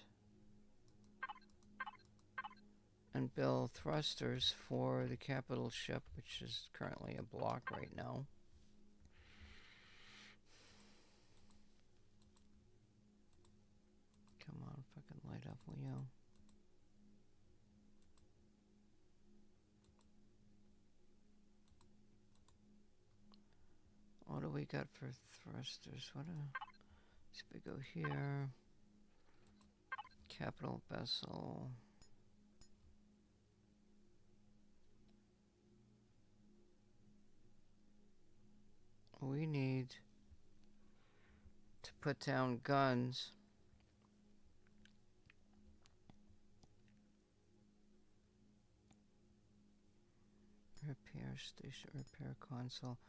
and build thrusters for the capital ship, which is currently a block right now. Come on, fucking light up, will you? What do we got for thrusters? Let's go here. Capital vessel. We need to put down guns. Repair station, repair console.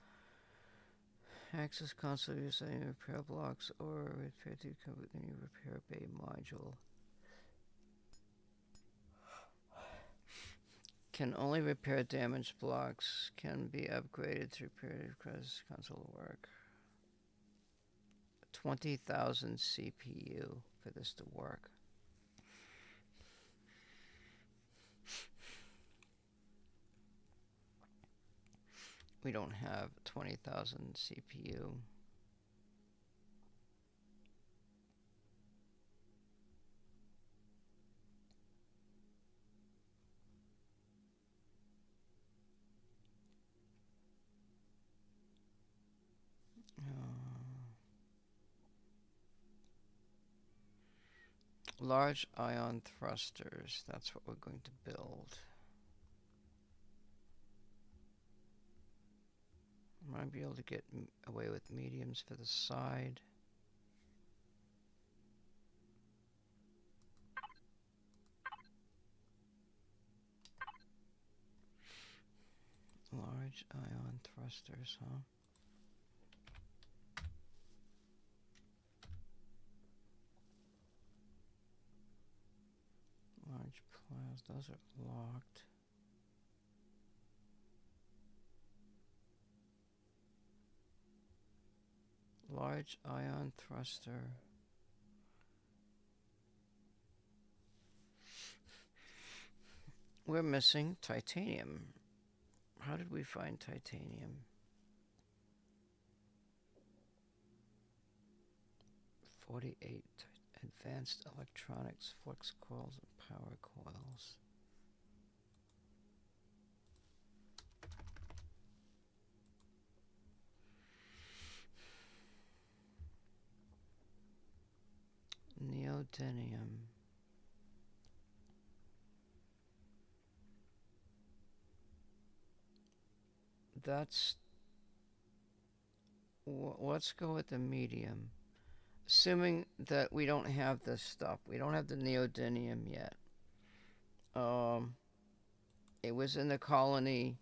Access console using repair blocks or repair to cover the new repair bay module. Can only repair damaged blocks. Can be upgraded to repair console work. 20,000 CPU for this to work. We don't have 20,000 CPU. Large ion thrusters, that's what we're going to build. I might be able to get away with mediums for the side. Large ion thrusters, huh? Large pliers, those are locked. Large ion thruster. We're missing titanium. How did we find titanium? 48 advanced electronics, flux coils, and power coils. Neodymium. That's... let's go with the medium. Assuming that we don't have this stuff. We don't have the neodymium yet. It was in the colony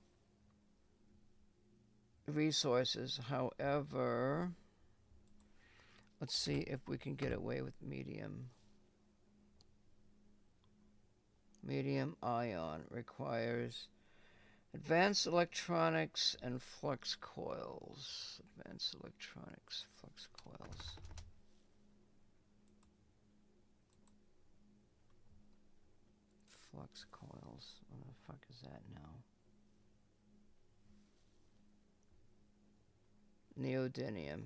resources. However, let's see if we can get away with medium. Medium ion requires advanced electronics and flux coils. Advanced electronics, flux coils. Flux coils. What the fuck is that now? Neodymium.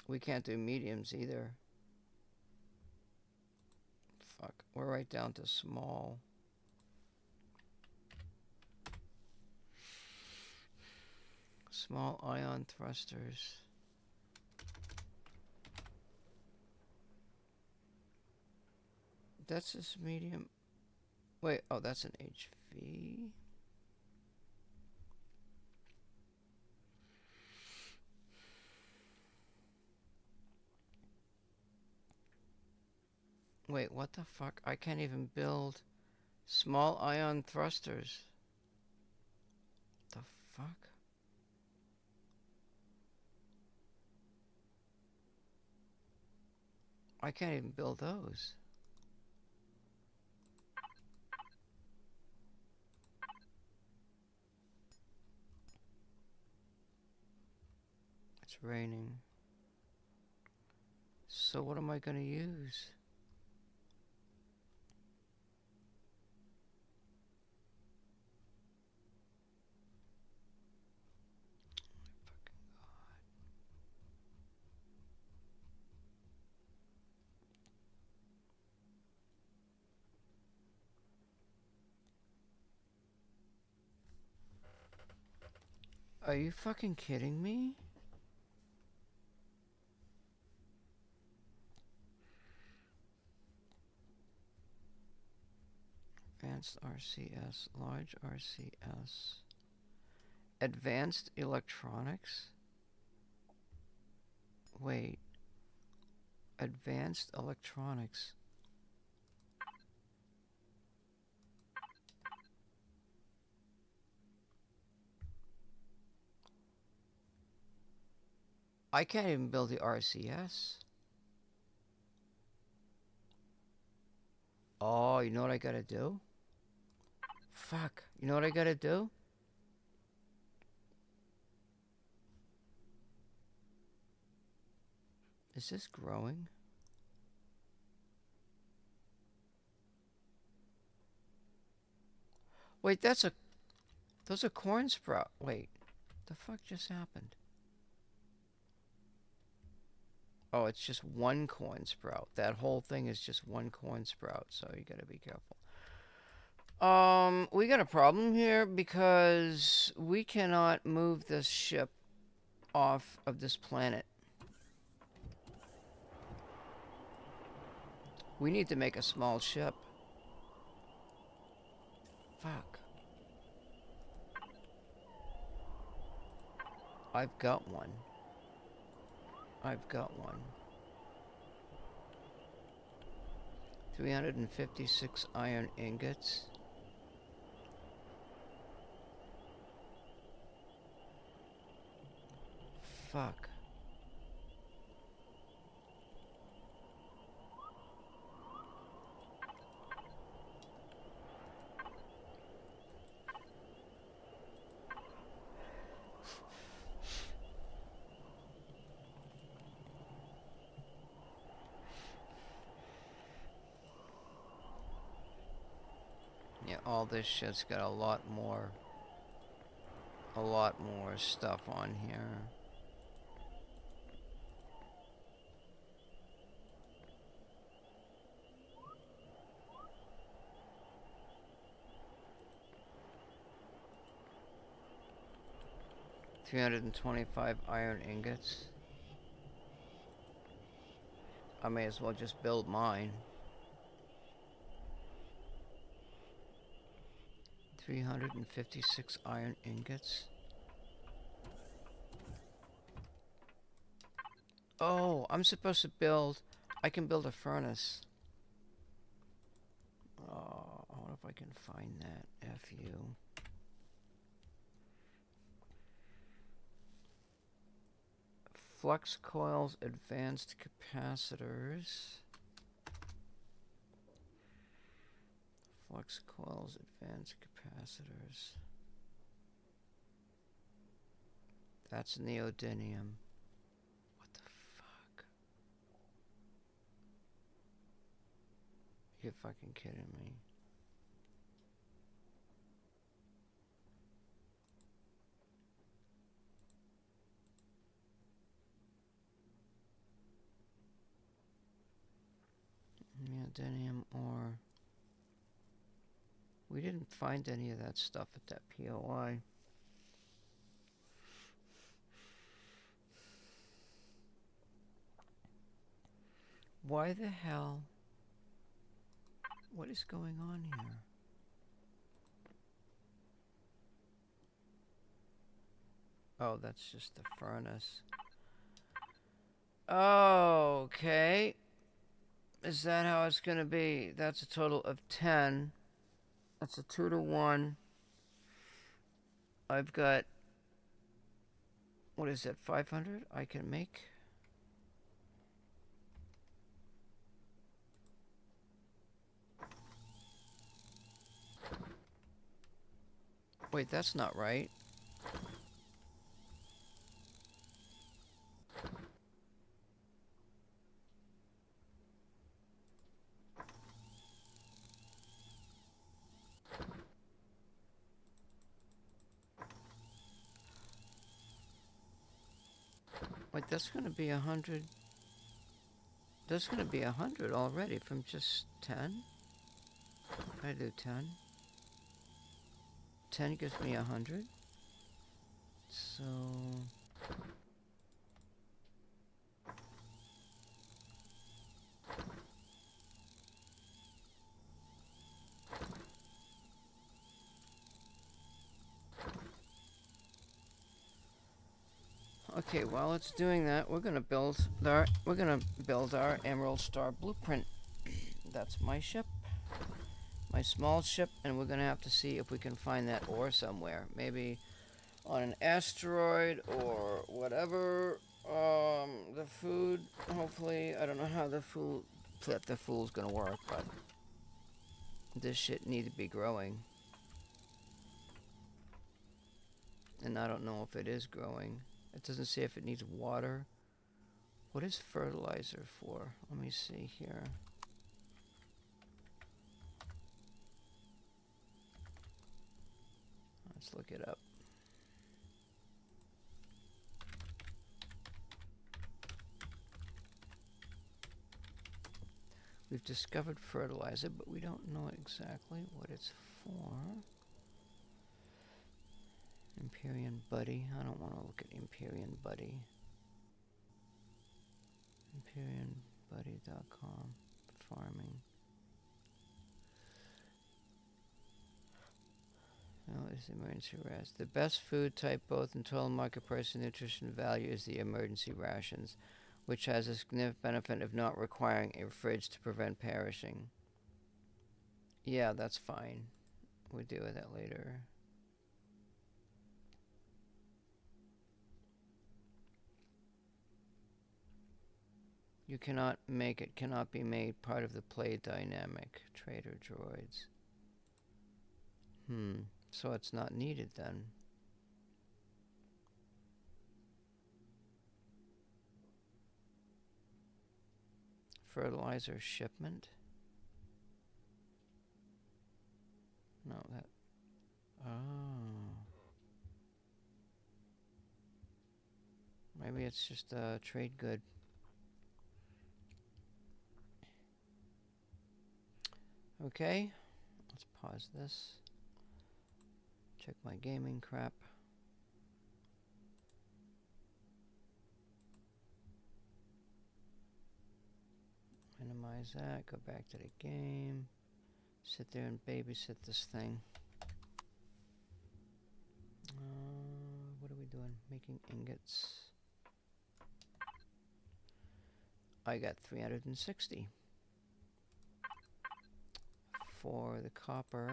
We can't do mediums either. Fuck. We're right down to small. Small ion thrusters. That's this medium. Wait, oh, that's an HV. Wait, what the fuck? I can't even build small ion thrusters. The fuck? I can't even build those. It's raining. So what am I gonna use? Are you fucking kidding me? Advanced RCS, large RCS. Advanced electronics? Wait. Advanced electronics. I can't even build the RCS. Oh, you know what I gotta do? Fuck. You know what I gotta do? Is this growing? Wait, those are corn sprout. Wait, the fuck just happened? Oh, it's just one corn sprout. That whole thing is just one corn sprout, so you gotta be careful. We got a problem here because we cannot move this ship off of this planet. We need to make a small ship. Fuck. I've got one. 356 iron ingots. Fuck. Yeah, all this shit's got a lot more stuff on here. $325 iron ingots. I may as well just build mine. 356 iron ingots. Oh, I'm supposed to build... I can build a furnace. Oh, I wonder if I can find that. F you. Flux coils, advanced capacitors. Flux coils, advanced capacitors. That's neodymium. What the fuck? You're fucking kidding me. Neodymium ore. We didn't find any of that stuff at that POI. Why the hell? What is going on here? Oh, that's just the furnace. Okay. Is that how it's gonna be? That's a total of 10. That's a 2 to 1. I've got, what is it, 500 I can make? Wait, that's not right. Wait, that's gonna be 100. That's gonna be 100 already from just 10. I do 10. 10 gives me 100. So okay, while it's doing that, we're gonna build our Emerald Star blueprint. That's my ship, my small ship, and we're gonna have to see if we can find that ore somewhere. Maybe on an asteroid or whatever. The food, hopefully, I don't know how the food's gonna work, but this shit need to be growing. And I don't know if it is growing. It doesn't say if it needs water. What is fertilizer for? Let me see here. Let's look it up. We've discovered fertilizer, but we don't know exactly what it's for. Empyrion Buddy. I don't want to look at Empyrion Buddy. EmpyrionBuddy.com. Farming. No, it's the emergency ration. The best food type, both in total market price and nutrition value, is the emergency rations, which has a significant benefit of not requiring a fridge to prevent perishing. Yeah, that's fine. We'll deal with that later. You cannot make it, cannot be made part of the play dynamic. Trader droids. So it's not needed then. Fertilizer shipment? No, that... Oh. Maybe it's just a trade good. Okay. Let's pause this. Check my gaming crap. Minimize that. Go back to the game. Sit there and babysit this thing. What are we doing? Making ingots. I got 360. For the copper,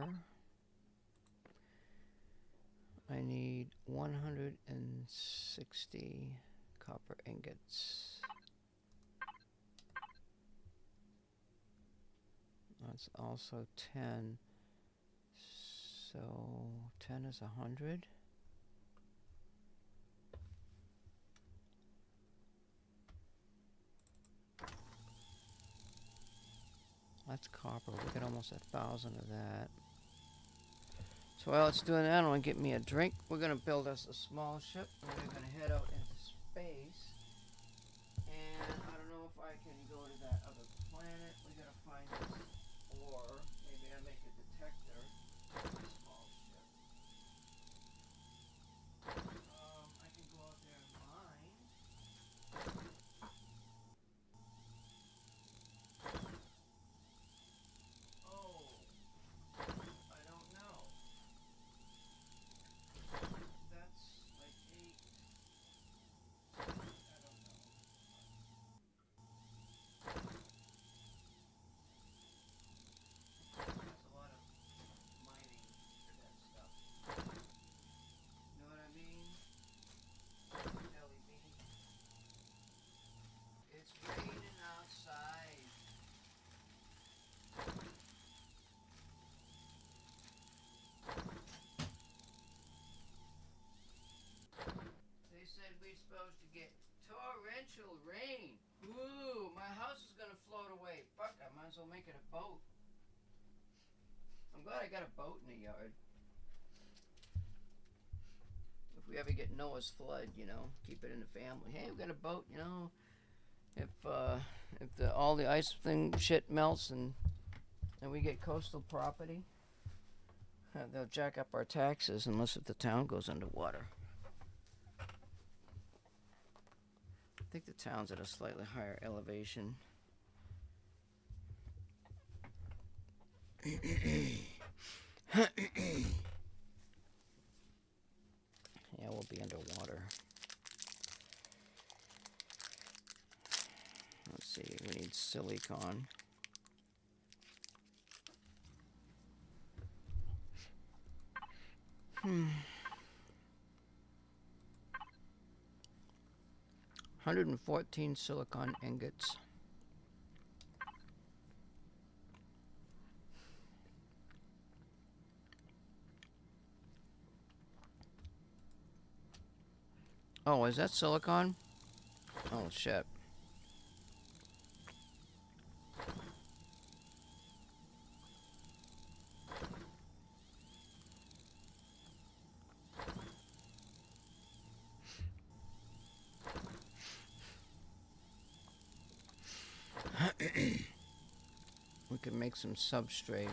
I need 160 copper ingots. That's also 10. So 10 is 100. That's copper. We get almost 1,000 of that. So while it's doing that, I want to get me a drink. We're going to build us a small ship, and we're going to head out into space. And I don't know if I can go to that other planet. We got to find this ore. Maybe I make a detector. Small ship. I can go out there and mine. Oh, I don't know. That's like 8. I don't know. That's a lot of mining for that stuff. You know what I mean? Jelly bean. It's raining outside. They said we're supposed to get torrential rain. Ooh, my house is gonna float away. Fuck, I might as well make it a boat. I'm glad I got a boat in the yard. If we ever get Noah's flood, you know, keep it in the family. Hey, we got a boat, you know. If all the ice thing shit melts and we get coastal property, they'll jack up our taxes unless if the town goes underwater. I think the town's at a slightly higher elevation. Yeah, we'll be underwater. Let's see, we need silicon. Hmm. 114 silicon ingots. Oh, is that silicon? Oh, shit. We can make some substrate.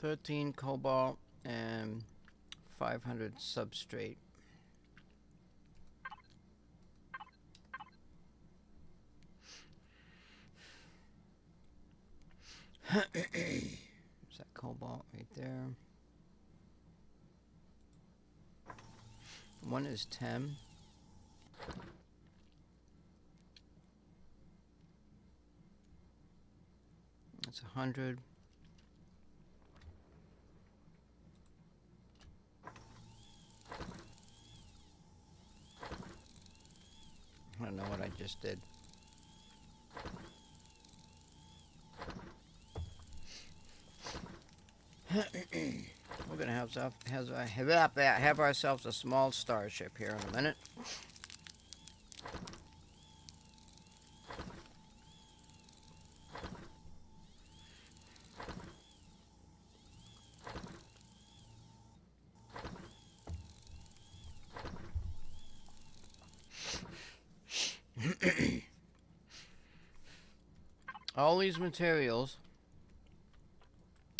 $13 cobalt and 500 substrate. There's that cobalt right there. One is 10. That's 100. I don't know what I just did. We're gonna have ourselves a small starship here in a minute. All these materials.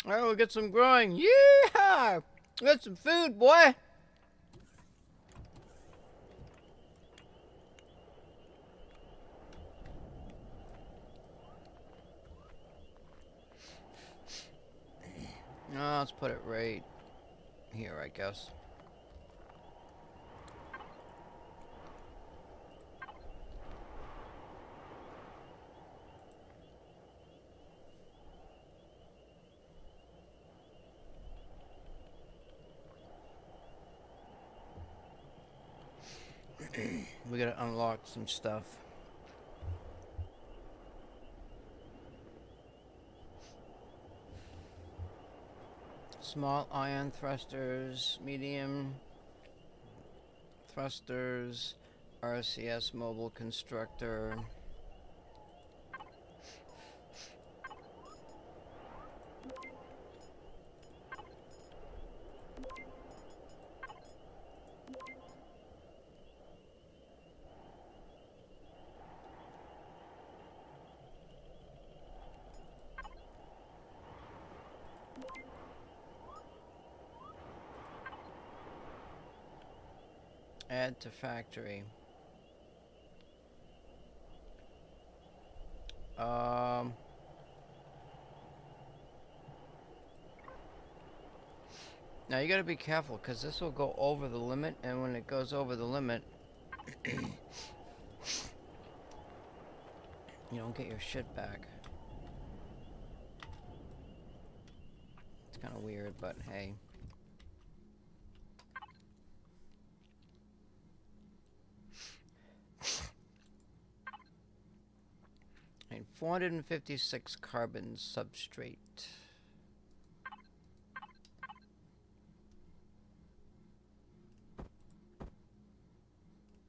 Alright, we'll get some growing. Yeehaw! Get some food, boy! No, let's put it right here, I guess. to unlock some stuff. Small ion thrusters, medium thrusters, RCS mobile constructor. Add to factory. Now you gotta be careful, because this will go over the limit, and when it goes over the limit, you don't get your shit back. It's kind of weird, but hey. And 456 carbon substrate.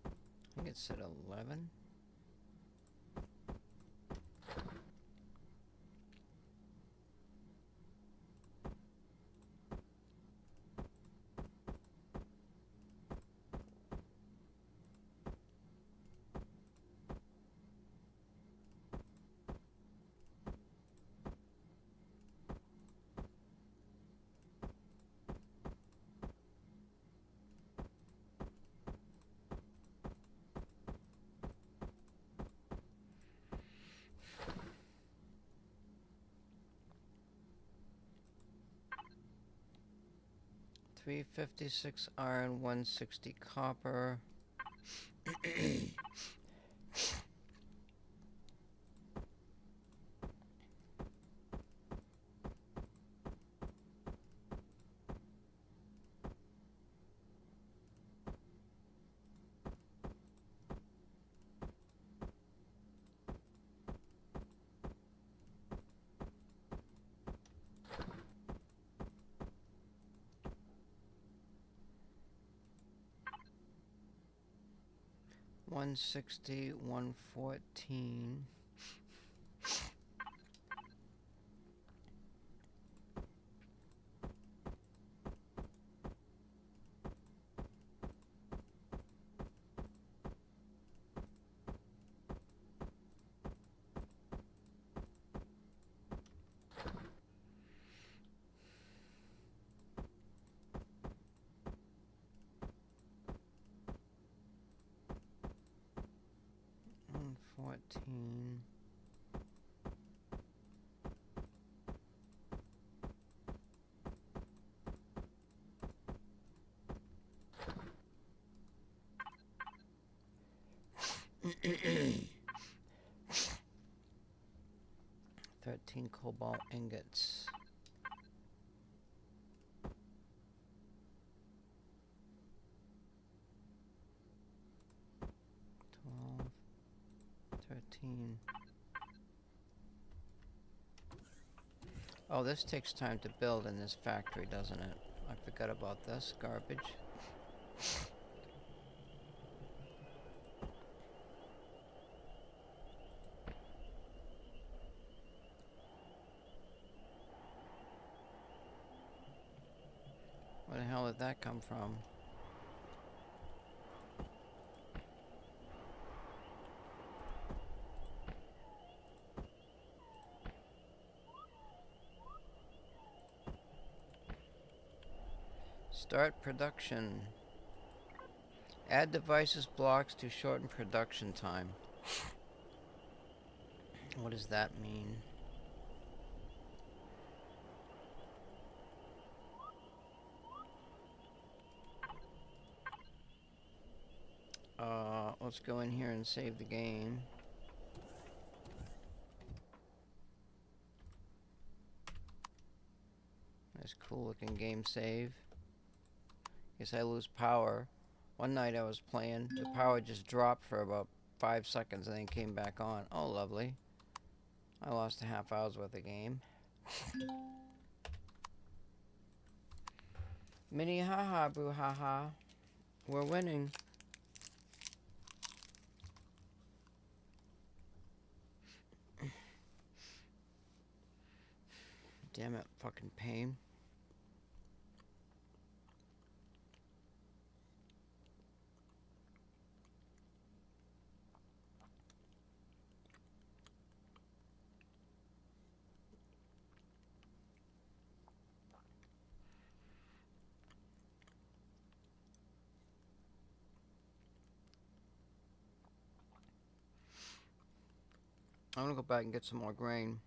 I think it's at 11. $356 iron, 160 copper. 160, 114. Thirteen cobalt ingots. 12, 13. Oh, this takes time to build in this factory, doesn't it? I forgot about this garbage. Where the hell did that come from? Start production. Add devices blocks to shorten production time. What does that mean? Let's go in here and save the game. Nice cool looking game save. Guess I lose power One night I was playing, the power just dropped for about 5 seconds and then came back on. Oh, lovely. I lost a half hour's worth of game. Mini haha, boo haha. We're winning. Damn it, fucking pain. I'm gonna go back and get some more grain.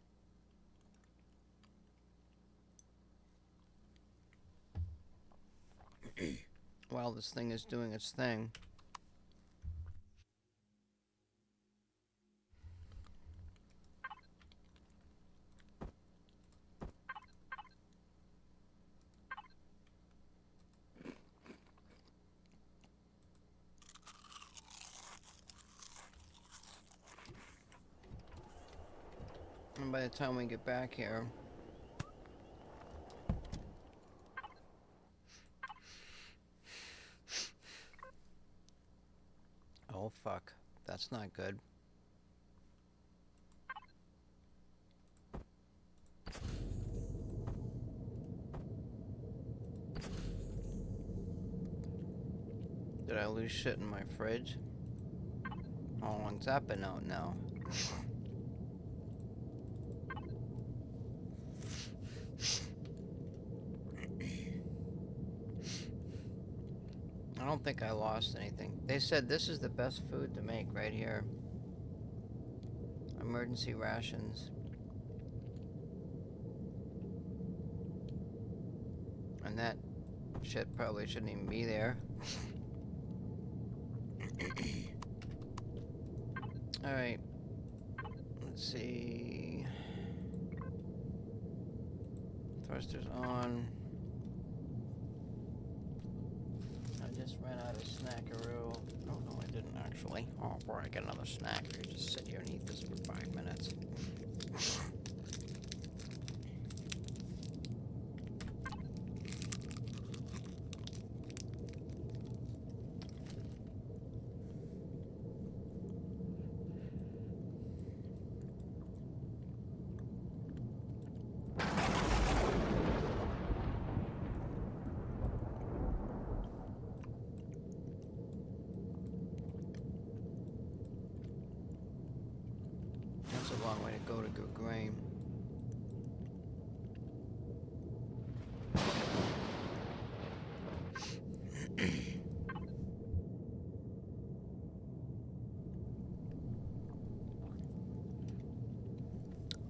While this thing is doing its thing. And by the time we get back here, oh fuck, that's not good. Did I lose shit in my fridge? How long's that been out now? I don't think I lost anything. They said this is the best food to make right here. Emergency rations. And that shit probably shouldn't even be there. Alright. Let's see. Thrusters on. I just ran out of snackaroo. Oh no, I didn't actually. Oh boy, I get another snack. I could just sit here and eat this for 5 minutes. That's a long way to go to good grain.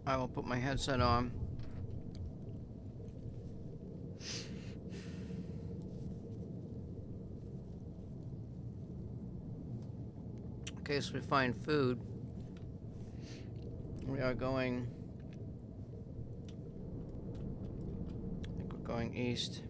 I will put my headset on. In case we find food. We are going, I think we're going east.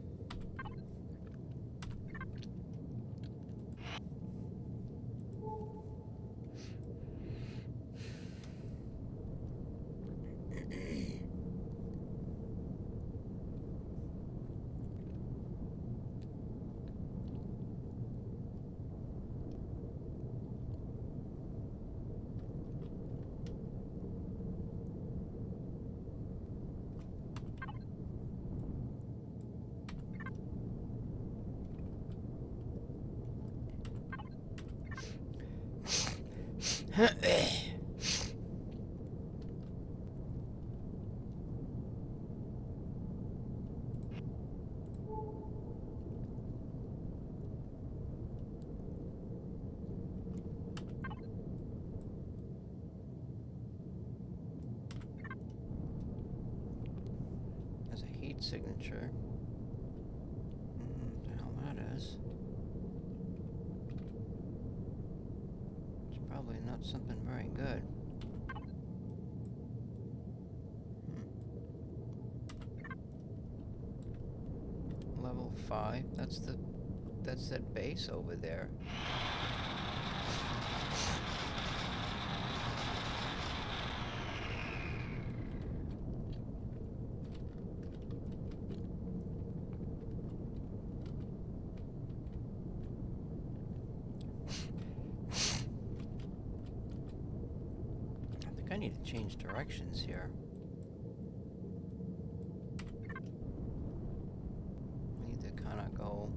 There's a heat signature. What the hell that is? It's probably not something very good. Level 5, that's the that's that base over there. I think I need to change directions here. I need to kind of go.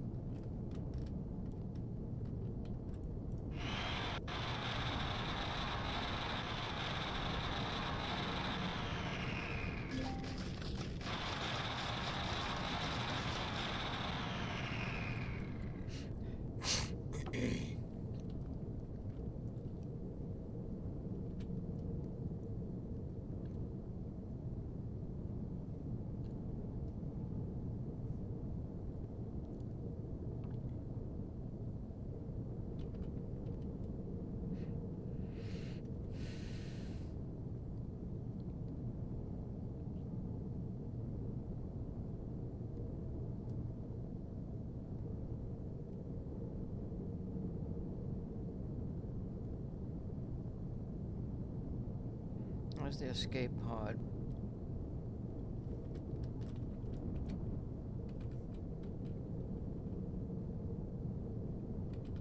Where's the escape pod?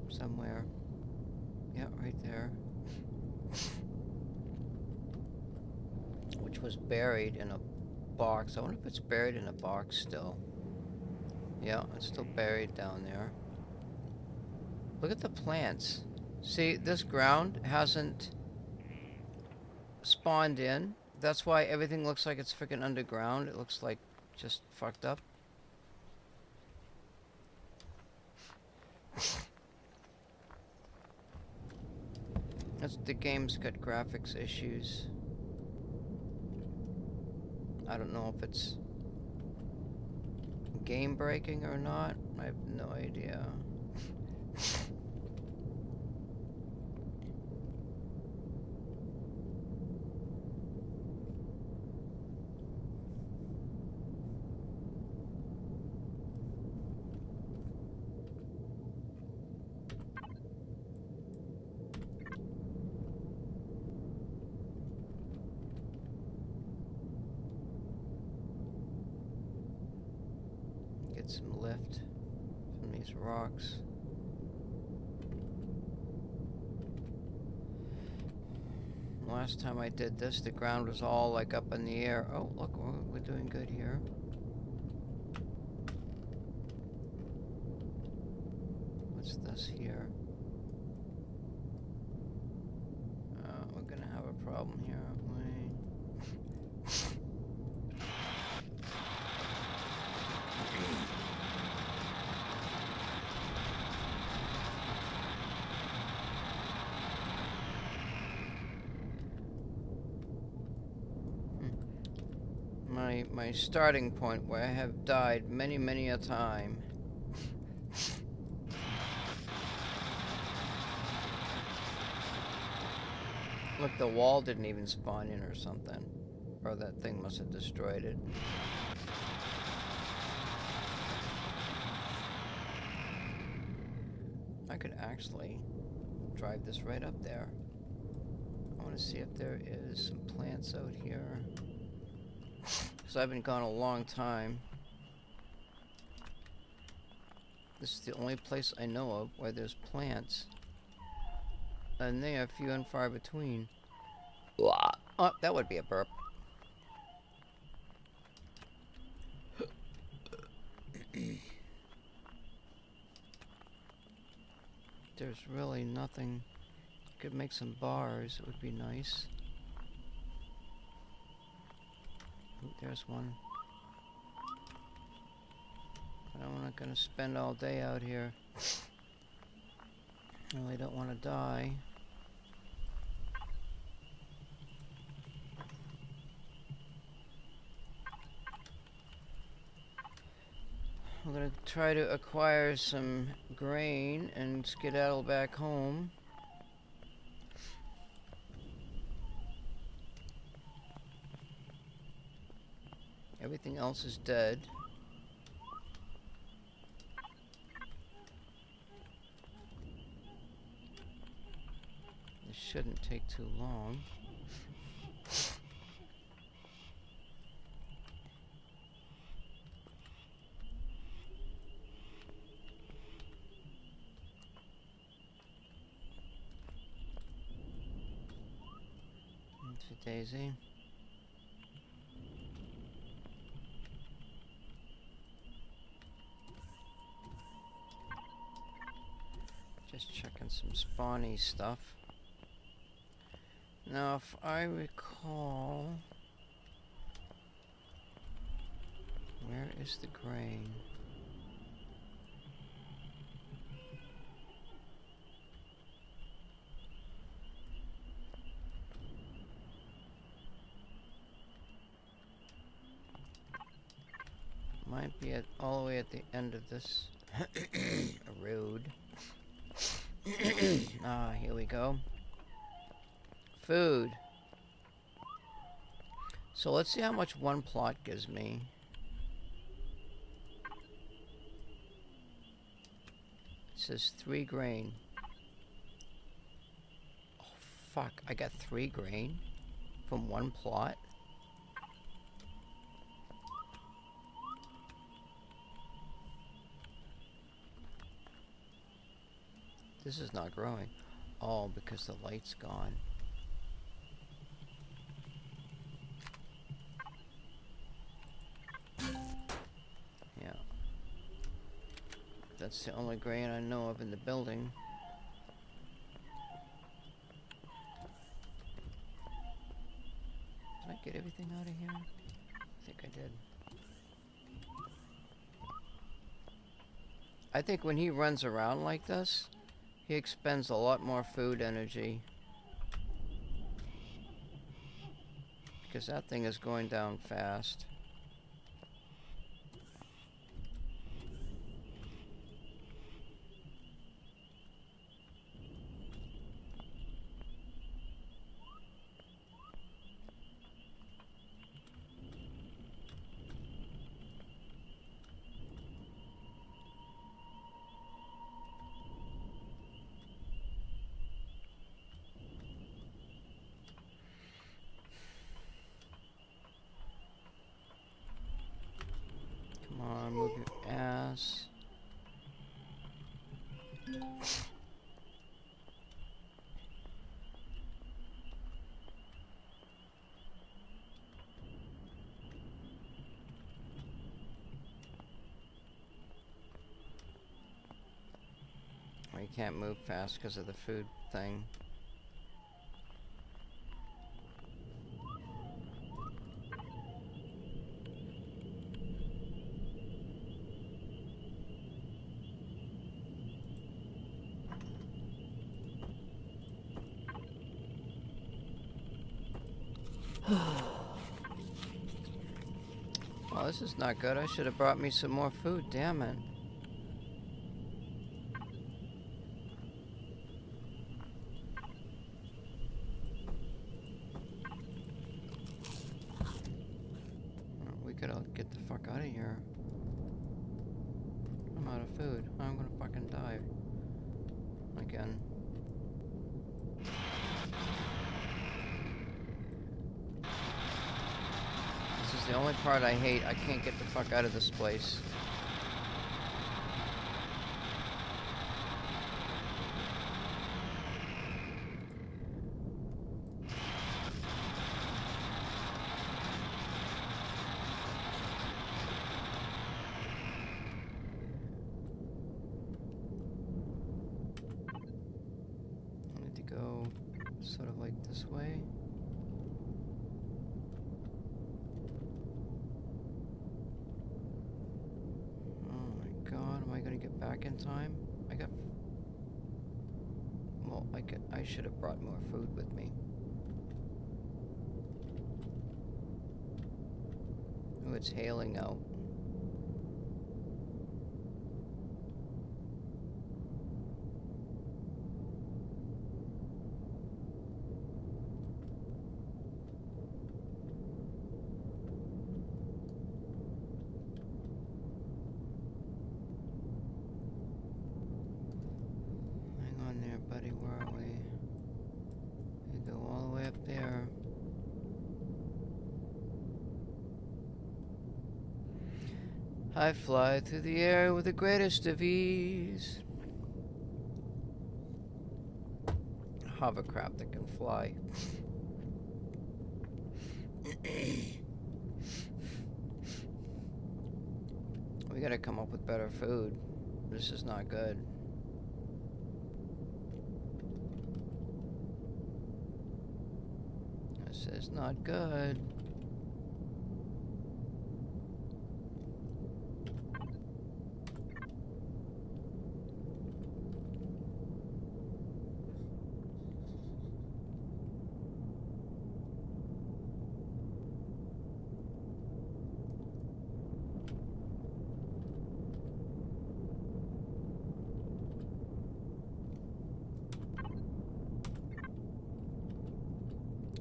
Somewhere. Yeah, right there. Which was buried in a box. I wonder if it's buried in a box still. Yeah, it's still buried down there. Look at the plants. See, this ground hasn't spawned in. That's why everything looks like it's freaking underground. It looks like just fucked up. That's, the game's got graphics issues. I don't know if it's game breaking or not. I have no idea. Get some lift from these rocks. Last time I did this, the ground was all like up in the air. Oh, look, we're doing good here. What's this here? We're gonna have a problem here, aren't we? My starting point where I have died many a time. Look, the wall didn't even spawn in or something. Or that thing must have destroyed it. I could actually drive this right up there. I want to see if there is some plants out here. Because I've been gone a long time. This is the only place I know of where there's plants. And they are few and far between. Oh, that would be a burp. There's really nothing. Could make some bars, it would be nice. Ooh, there's one. But I'm not gonna spend all day out here. I really don't want to die. I'm gonna try to acquire some grain and skedaddle back home. Everything else is dead. shouldn't take too long. Into Daisy. Just checking some spawny stuff. Now, if I recall, where is the grain? Might be at all the way at the end of this road. Ah, here we go. Food. So let's see how much one plot gives me. It says 3 grain. Oh, fuck. I got 3 grain from one plot. This is not growing. Oh, because the light's gone. Yeah. That's the only grain I know of in the building. Did I get everything out of here? I think I did. I think when he runs around like this, he expends a lot more food energy. Because that thing is going down fast. Come on, move your ass. Well, you can't move fast because of the food thing. Well, this is not good. I should have brought me some more food, damn it. We gotta get the fuck out of here. I'm out of food. I'm gonna fucking die. Again. This is the only part I hate. I can't get the fuck out of this place. I need to go sort of like this way. God, am I gonna get back in time? Well, I should have brought more food with me. Oh, it's hailing out. Hang on there, buddy. Where are we? I fly through the air with the greatest of ease. Hovercraft that can fly. We gotta come up with better food. This is not good. This is not good.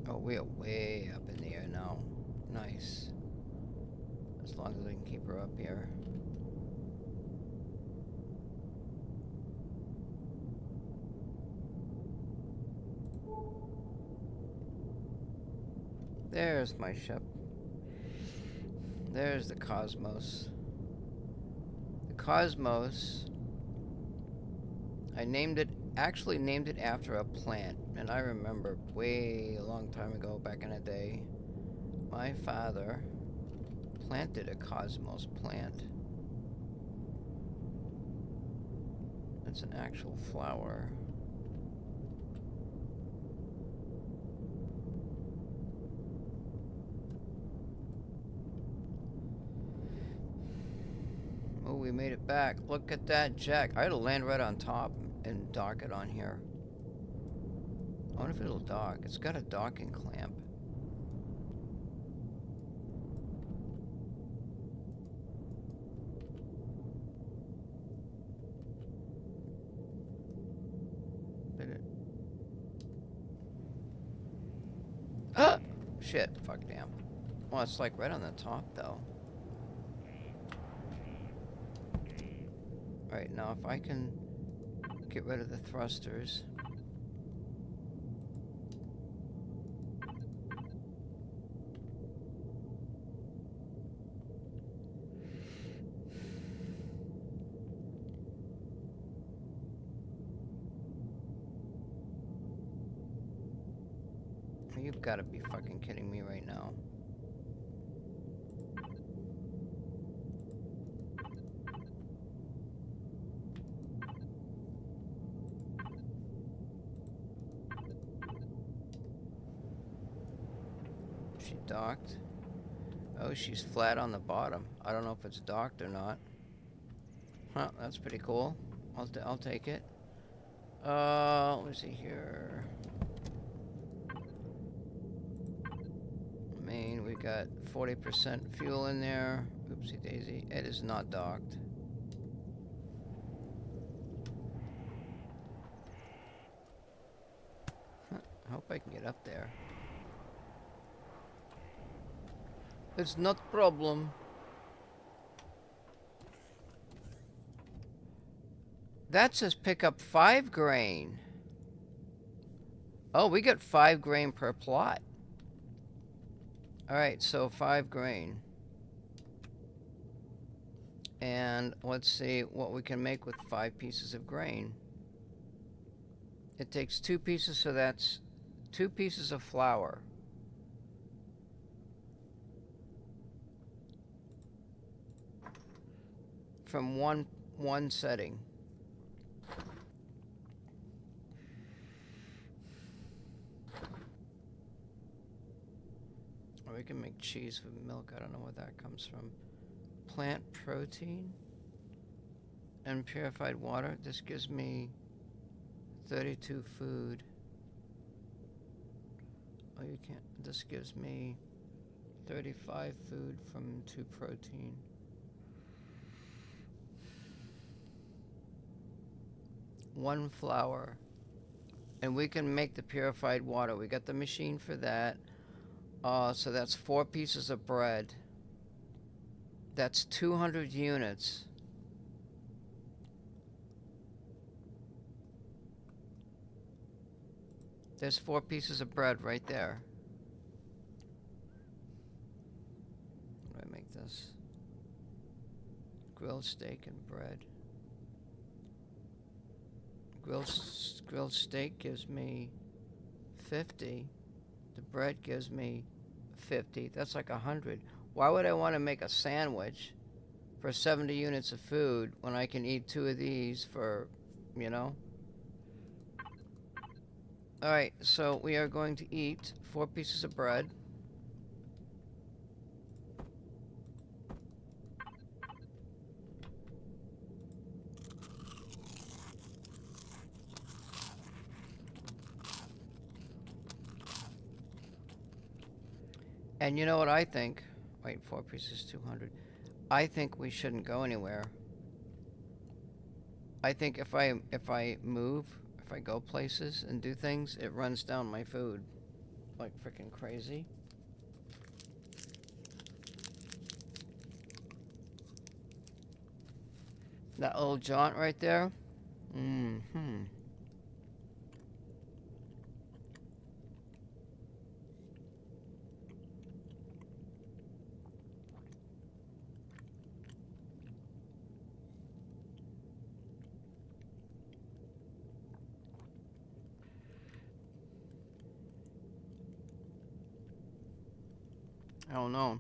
Oh, we are way up in the air now. Nice. As long as we can keep her up here. There's my ship. There's the Cosmos. The Cosmos, I actually named it after a plant. And I remember way a long time ago, back in the day, my father planted a Cosmos plant. It's an actual flower. Oh, we made it back. Look at that jack. I had to land right on top and dock it on here. I wonder if it'll dock. It's got a docking clamp. Did it? Ah! Shit. Fuck damn. Well, it's like right on the top though. Right, now if I can get rid of the thrusters. You've got to be fucking kidding me right now. She docked. Oh, she's flat on the bottom. I don't know if it's docked or not. Huh, that's pretty cool. I'll take it. Let me see here. Main, we got 40% fuel in there. Oopsie daisy. It is not docked. Huh, I hope I can get up there. It's not a problem. That says pick up 5 grain. Oh, we got 5 grain per plot. Alright, so 5 grain. And let's see what we can make with 5 pieces of grain. It takes 2 pieces, so that's 2 pieces of flour. From one setting. Or we can make cheese with milk. I don't know where that comes from. Plant protein and purified water. This gives me 32 food. Oh, you can't. This gives me 35 food from 2 protein. One flour. And we can make the purified water. We got the machine for that. So that's 4 pieces of bread. That's 200 units. There's 4 pieces of bread right there. How do I make this? Grilled steak and bread. Grilled steak gives me 50. The bread gives me 50. That's like 100. Why would I want to make a sandwich for 70 units of food when I can eat 2 of these for, you know? Alright, so we are going to eat 4 pieces of bread. And you know what I think? Wait, 4 pieces, 200. I think we shouldn't go anywhere. I think if I move, if I go places and do things, it runs down my food like freaking crazy. That little jaunt right there. Mm-hmm. I don't know.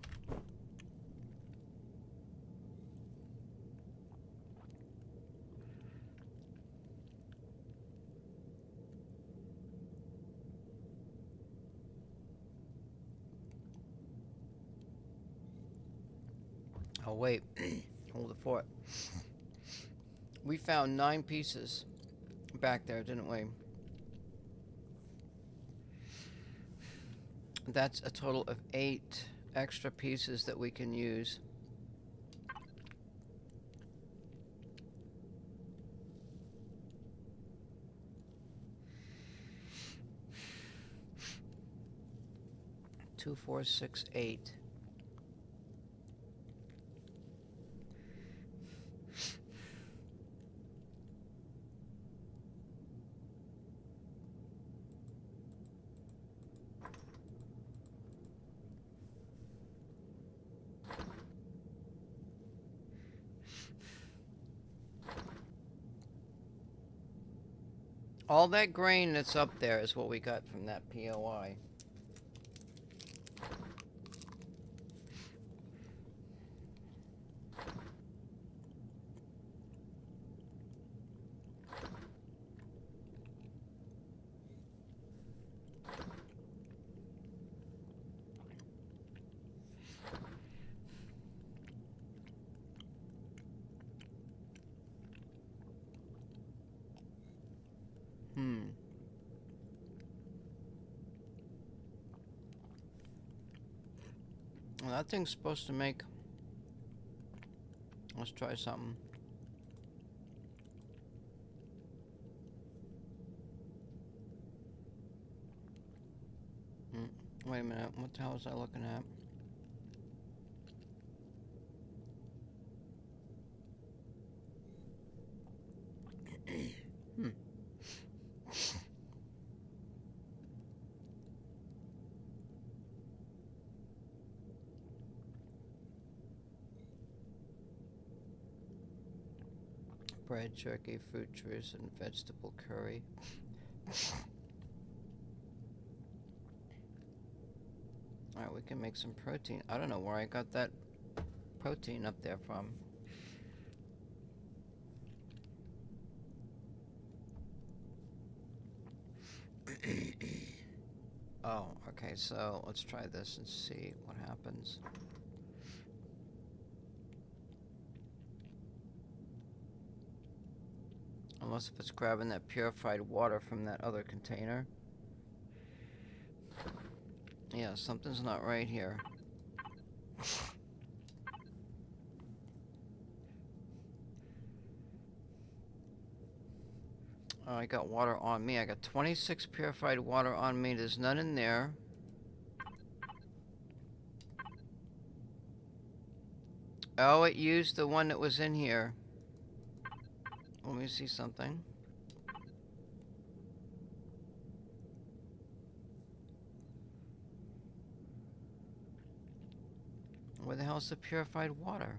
Oh, wait. Hold the fort. We found 9 pieces back there, didn't we? That's a total of 8 extra pieces that we can use. Two, 4, 6, 8. All that grain that's up there is what we got from that POI. Well, that thing's supposed to make... Let's try something. Wait a minute. What the hell was I looking at? Bread, jerky, fruit juice, and vegetable curry. Alright, we can make some protein. I don't know where I got that protein up there from. Oh, okay, so let's try this and see what happens. Unless if it's grabbing that purified water from that other container. Yeah, something's not right here. Oh, I got water on me. I got 26 purified water on me. There's none in there. Oh, it used the one that was in here. Let me see something. Where the hell's the purified water?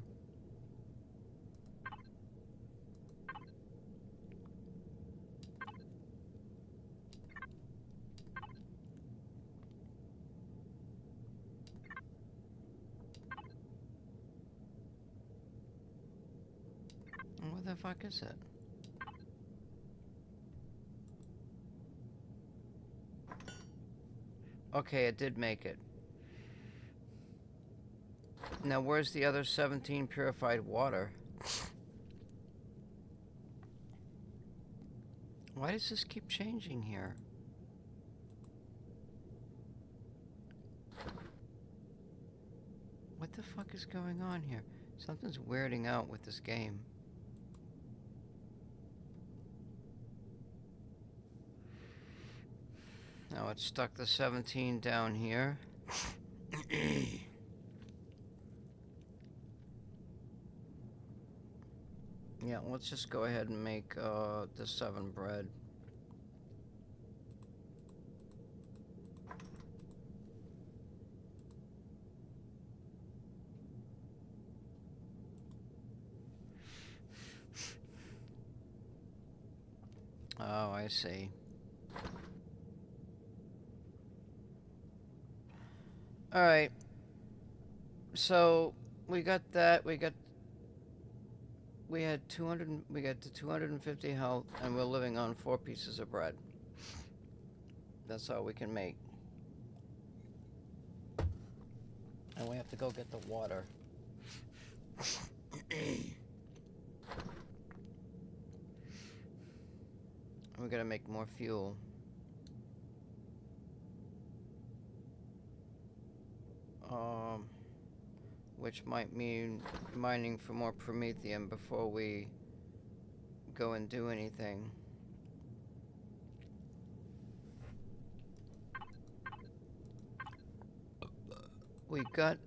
the fuck is it? Okay, it did make it. Now, where's the other 17 purified water? Why does this keep changing here? What the fuck is going on here? Something's weirding out with this game. Now it's stuck the 17 down here. Yeah, let's just go ahead and make the 7 bread. Oh, I see. Alright. So, we got that. We had 200, we got to 250 health, and we're living on 4 pieces of bread. That's all we can make. And we have to go get the water. We gotta make more fuel. Which might mean mining for more promethium before we go and do anything. We got...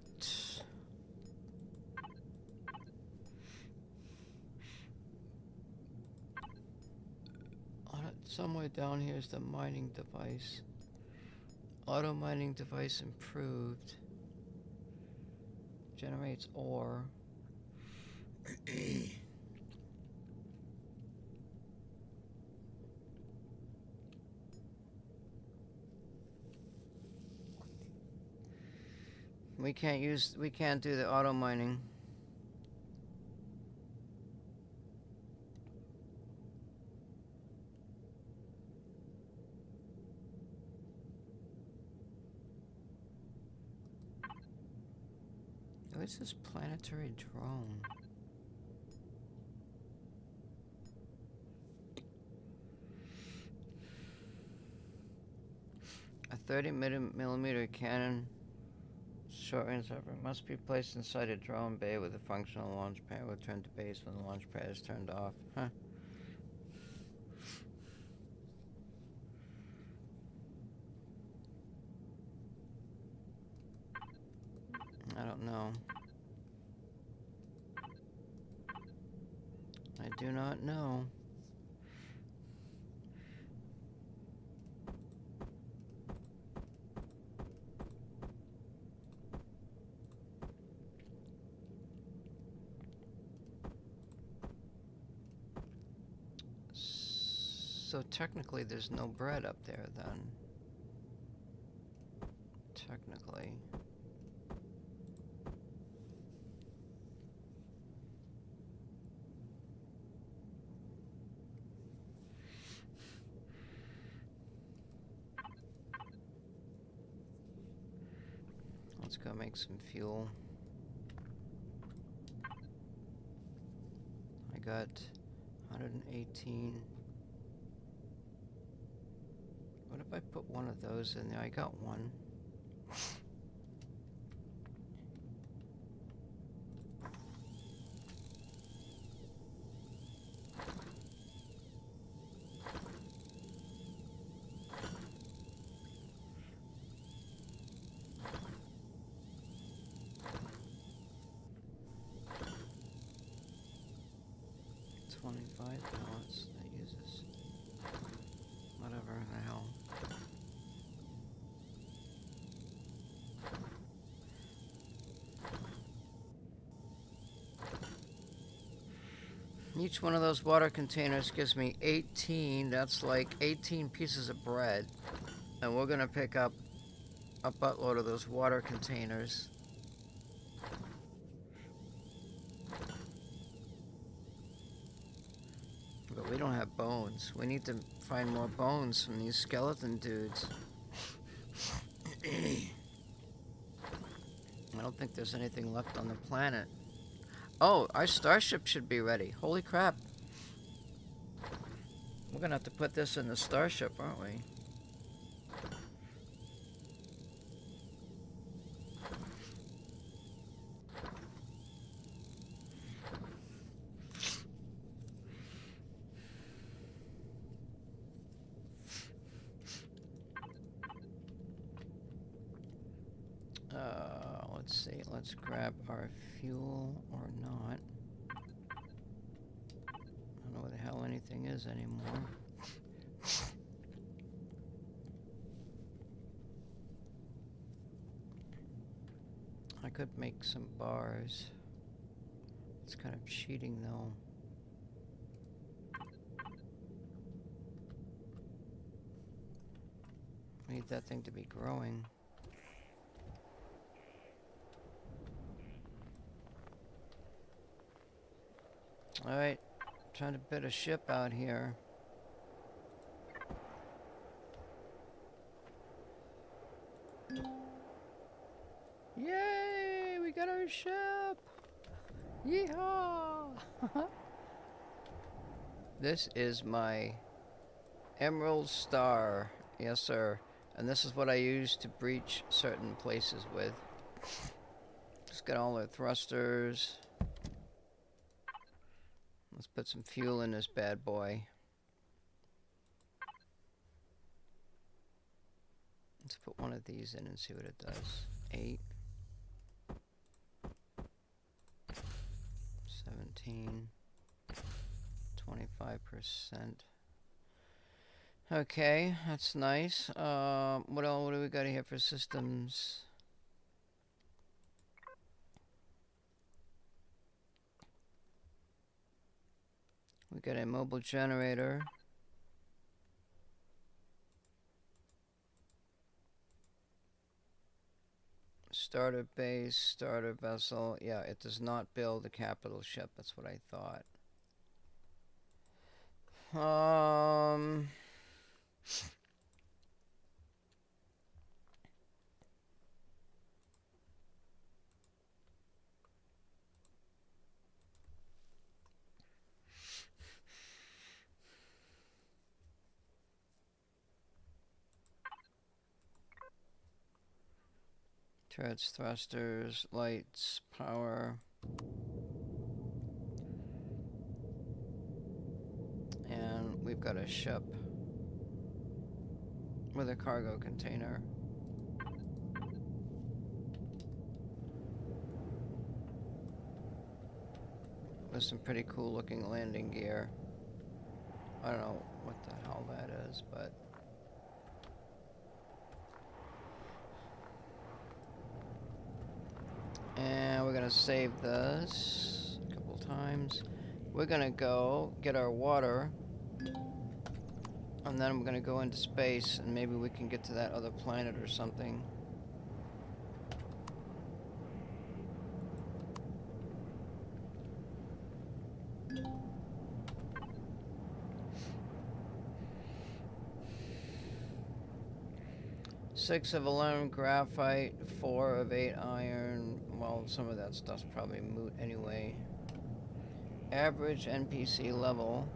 somewhere down here is the mining device. Auto mining device improved. Generates ore. We can't do the auto mining. What is this planetary drone? A 30mm cannon, short range weapon, must be placed inside a drone bay with a functional launch pad. Will return to base when the launch pad is turned off. Huh. I don't know. I do not know. So technically there's no bread up there then. Technically. Let's go make some fuel. I got 118. What if I put one of those in there? I got one. Pallets that uses whatever the hell. Each one of those water containers gives me 18. That's like 18 pieces of bread. And we're gonna pick up a buttload of those water containers. We don't have bones. We need to find more bones from these skeleton dudes. I don't think there's anything left on the planet. Oh, our starship should be ready. Holy crap. We're gonna have to put this in the starship, aren't we? Let's see. Let's grab our fuel or not. I don't know where the hell anything is anymore. I could make some bars. It's kind of cheating though. I need that thing to be growing. Alright, trying to build a ship out here. Yay! We got our ship! Yeehaw! This is my Emerald Star. Yes, sir. And this is what I use to breach certain places with. Just got all our thrusters. Let's put some fuel in this bad boy. Let's put one of these in and see what it does. 8. 17. 25%. Okay, that's nice. What do we got here for systems? We got a mobile generator. Starter base, starter vessel. Yeah, it does not build a capital ship. That's what I thought. Turrets, thrusters, lights, power. And we've got a ship with a cargo container. With some pretty cool looking landing gear. I don't know what the hell that is, but... And we're gonna save this a couple times. We're gonna go get our water. And then we're gonna go into space and maybe we can get to that other planet or something. Six of 11 graphite, 4 of 8 iron. Well, some of that stuff's probably moot anyway. Average NPC level.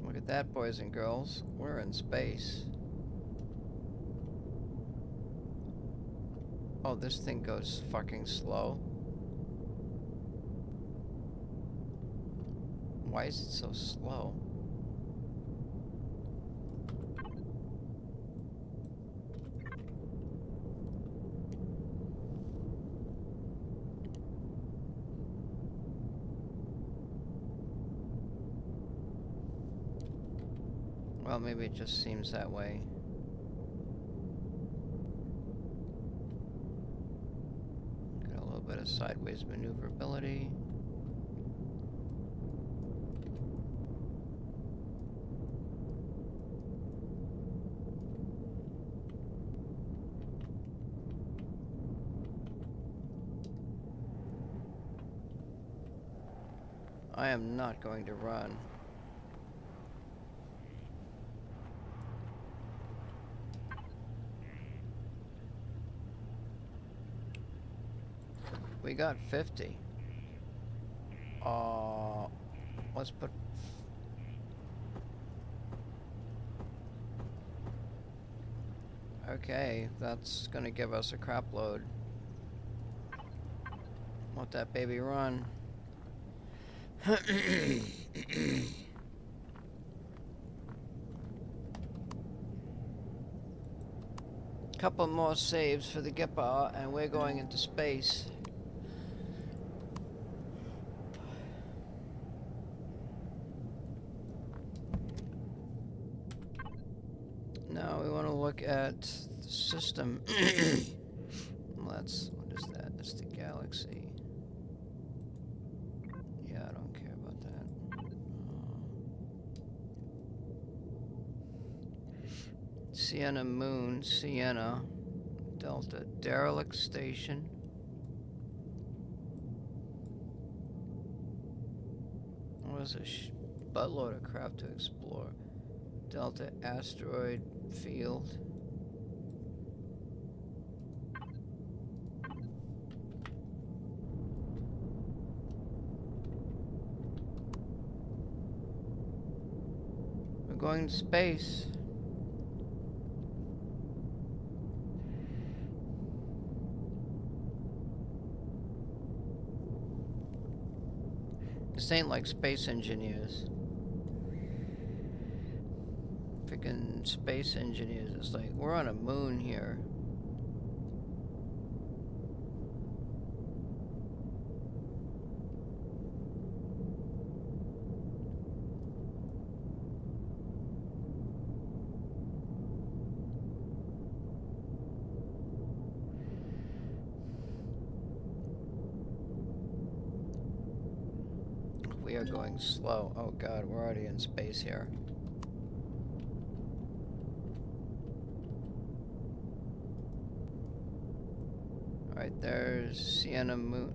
Look at that, boys and girls. We're in space. Oh, this thing goes fucking slow. Why is it so slow? Well, maybe it just seems that way. Got a little bit of sideways maneuverability. I am not going to run. We got 50. Let's put... Okay, that's gonna give us a crap load. Let that baby run. Couple more saves for the Gipper, and we're going into space. Now we want to look at the system. What is that? That's the galaxy. Yeah, I don't care about that. Sienna Moon, Sienna, Delta, derelict station. What is this? Buttload of crap to explore. Delta asteroid field. We're going to space. This ain't like Space Engineers. Freaking Space Engineers. It's like, we're on a moon here. We are going slow. Oh god, we're already in space here. Alright, there's Sienna Moon.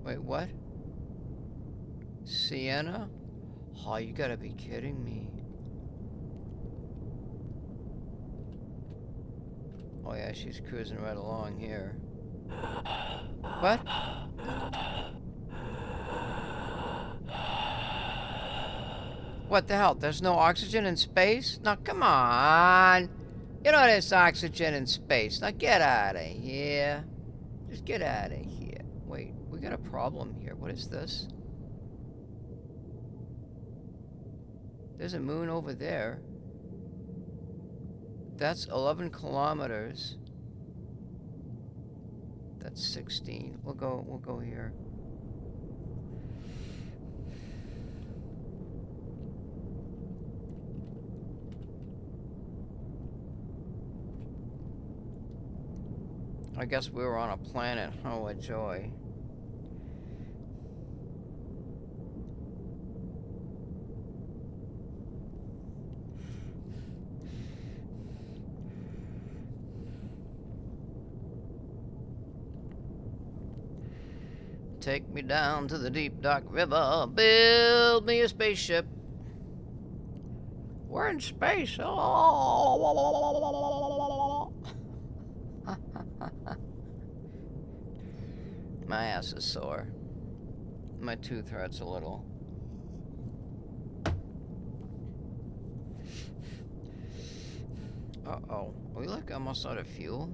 Wait, what? Sienna? Oh, you gotta be kidding me. Oh yeah, she's cruising right along here. What? What the hell? There's no oxygen in space? Now, come on. You know there's oxygen in space. Now, get out of here. Just get out of here. Wait, we got a problem here. What is this? There's a moon over there. That's 11 kilometers. That's 16. We'll go here. I guess we were on a planet. Oh, a joy. Take me down to the deep dark river. Build me a spaceship. We're in space. Oh. My ass is sore. My tooth hurts a little. Uh-oh. Are we like almost out of fuel?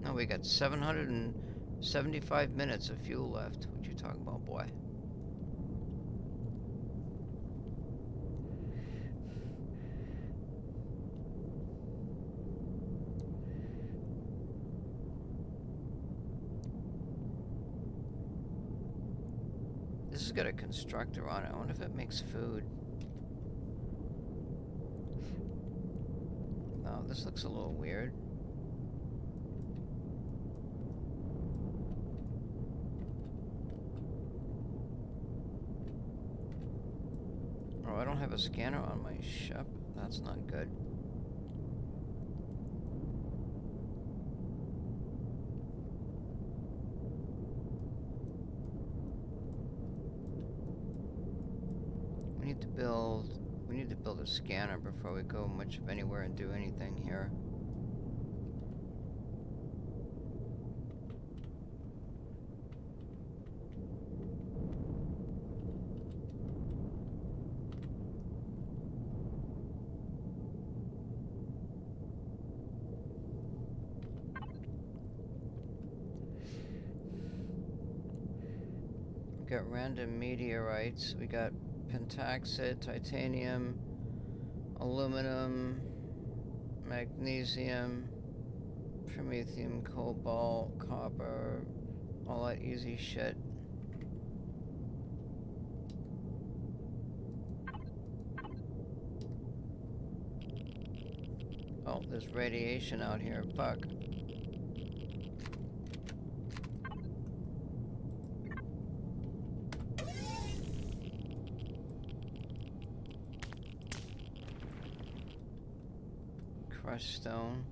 No, we got 775 minutes of fuel left. What you talking about, boy? This has got a constructor on it. I wonder if it makes food. Oh, this looks a little weird. Oh, I don't have a scanner on my ship. That's not good. We need to build a scanner before we go much of anywhere and do anything here. We got random meteorites. We got pentaxid, titanium, aluminum, magnesium, promethium, cobalt, copper, all that easy shit. Oh, there's radiation out here. Fuck. Crushed stone.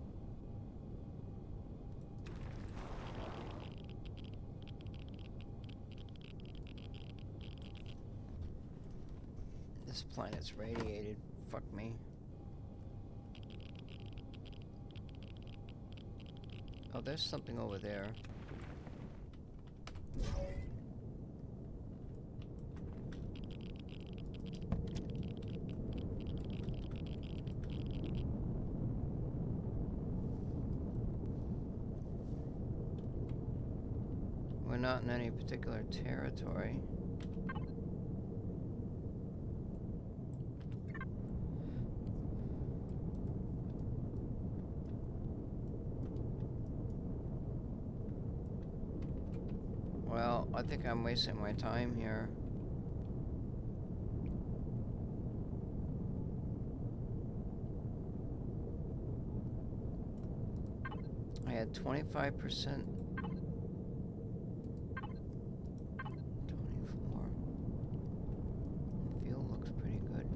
This planet's radiated. Fuck me. Oh, there's something over there. We're not in any particular territory. Well, I think I'm wasting my time here. I had 25%. 24. Fuel looks pretty good.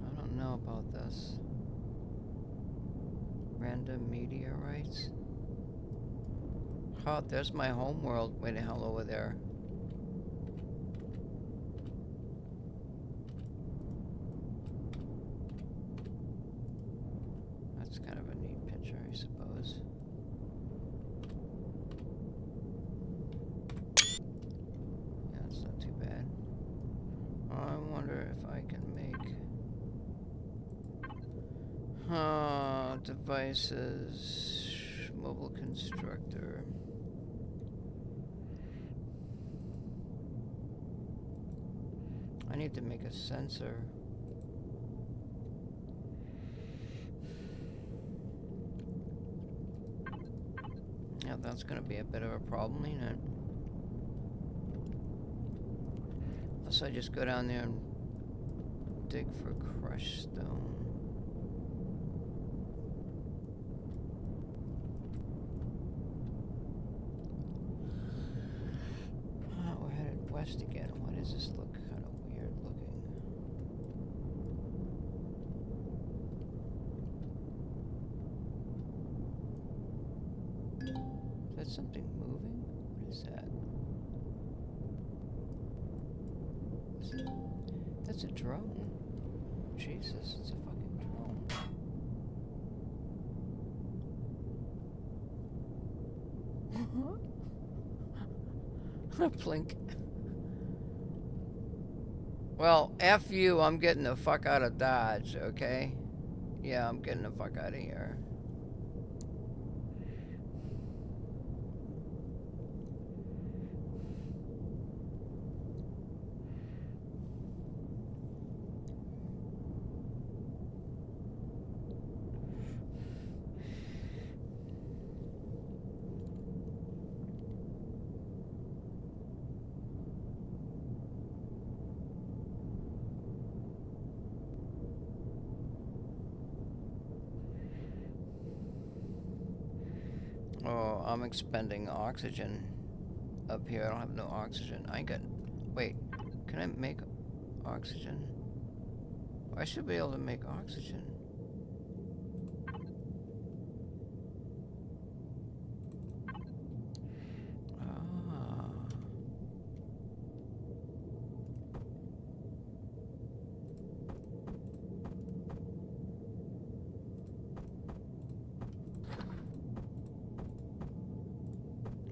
I don't know about this. Random meteorites. Oh, there's my home world way the hell over there. That's kind of a neat picture, I suppose. Yeah, it's not too bad. I wonder if I can make devices, mobile constructor. I need to make a sensor. Yeah, that's gonna be a bit of a problem, ain't it? Unless I just go down there and dig for crushed stone. We're headed west again. Why does this look kind of weird looking? Is that something moving? What is that? That's a drone. Jesus, it's a fucking drone. Plink. Well, F you, I'm getting the fuck out of Dodge, okay? Yeah, I'm getting the fuck out of here. I'm expending oxygen up here. I don't have no oxygen. I ain't got... Wait, can I make oxygen? I should be able to make oxygen. Ah.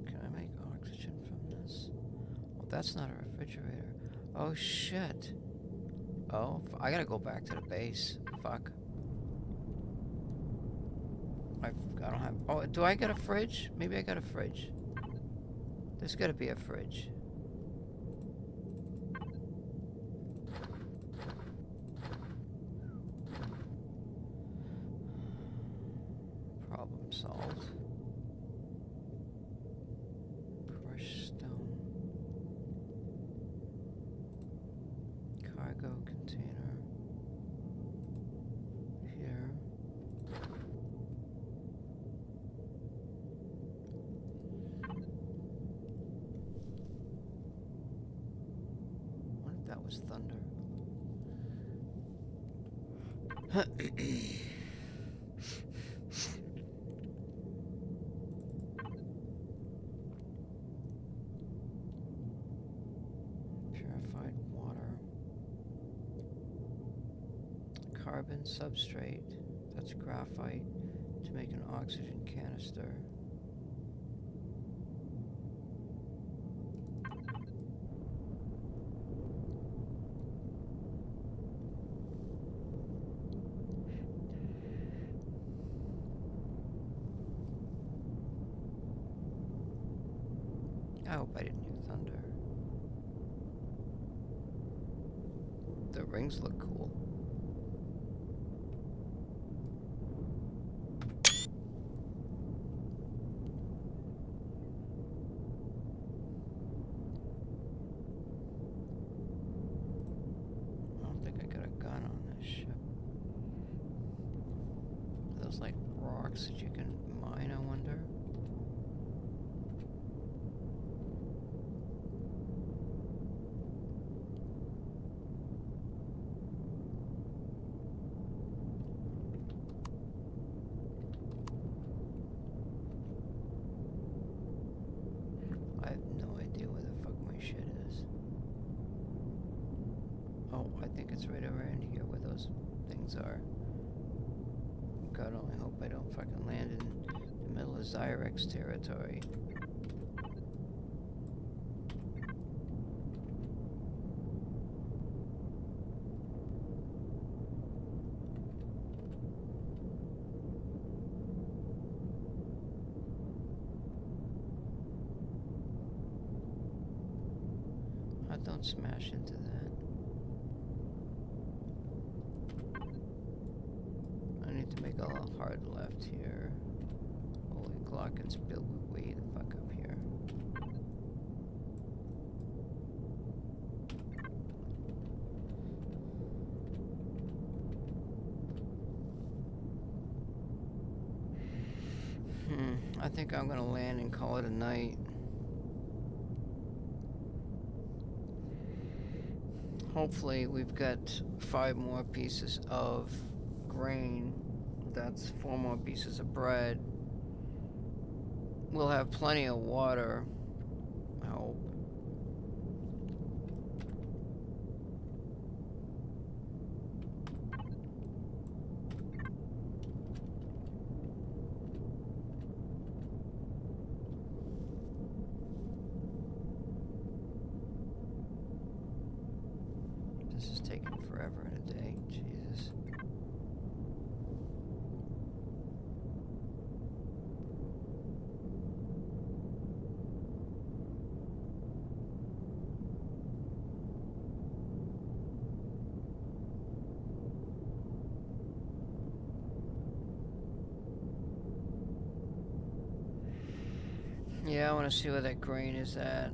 Can I make oxygen from this? Well, that's not a refrigerator. Oh, shit. Oh, I gotta go back to the base. Fuck. I don't have... Oh, do I get a fridge? Maybe I got a fridge. There's gotta be a fridge. Problem solved. Crushed stone. Cargo container. Here. What if that was thunder? Purified water. Carbon substrate. That's graphite to make an oxygen canister. I hope I didn't hear thunder. The rings look cool. I don't think I got a gun on this ship. Are those like rocks that you can mine, I wonder? I have no idea where the fuck my shit is. Oh, I think it's right around here where those things are. God only hope I don't fucking land in the middle of Zyrex territory. Don't smash into that. I need to make a hard left here. Holy clock and spill way the fuck up here. I think I'm gonna land and call it a night. Hopefully we've got 5 more pieces of grain. That's 4 more pieces of bread. We'll have plenty of water. I hope. This is taking forever in a day. Jesus. Yeah, I want to see where that grain is at.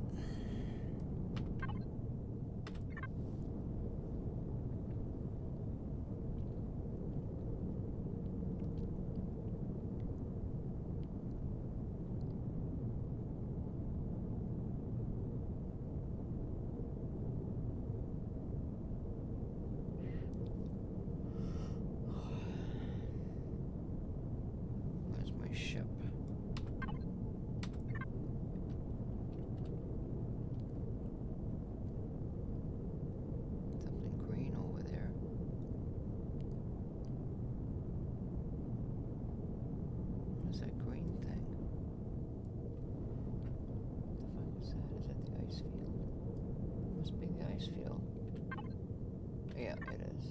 it is.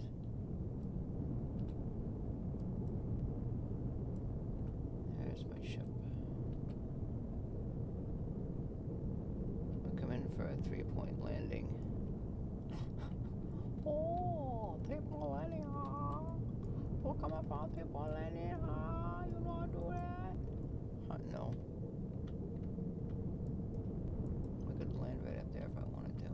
There's my ship. We're coming for a 3-point landing. Oh, 3-point landing, huh? We're coming for a 3-point landing, huh? You know how to do that? No. We could land right up there if I wanted to.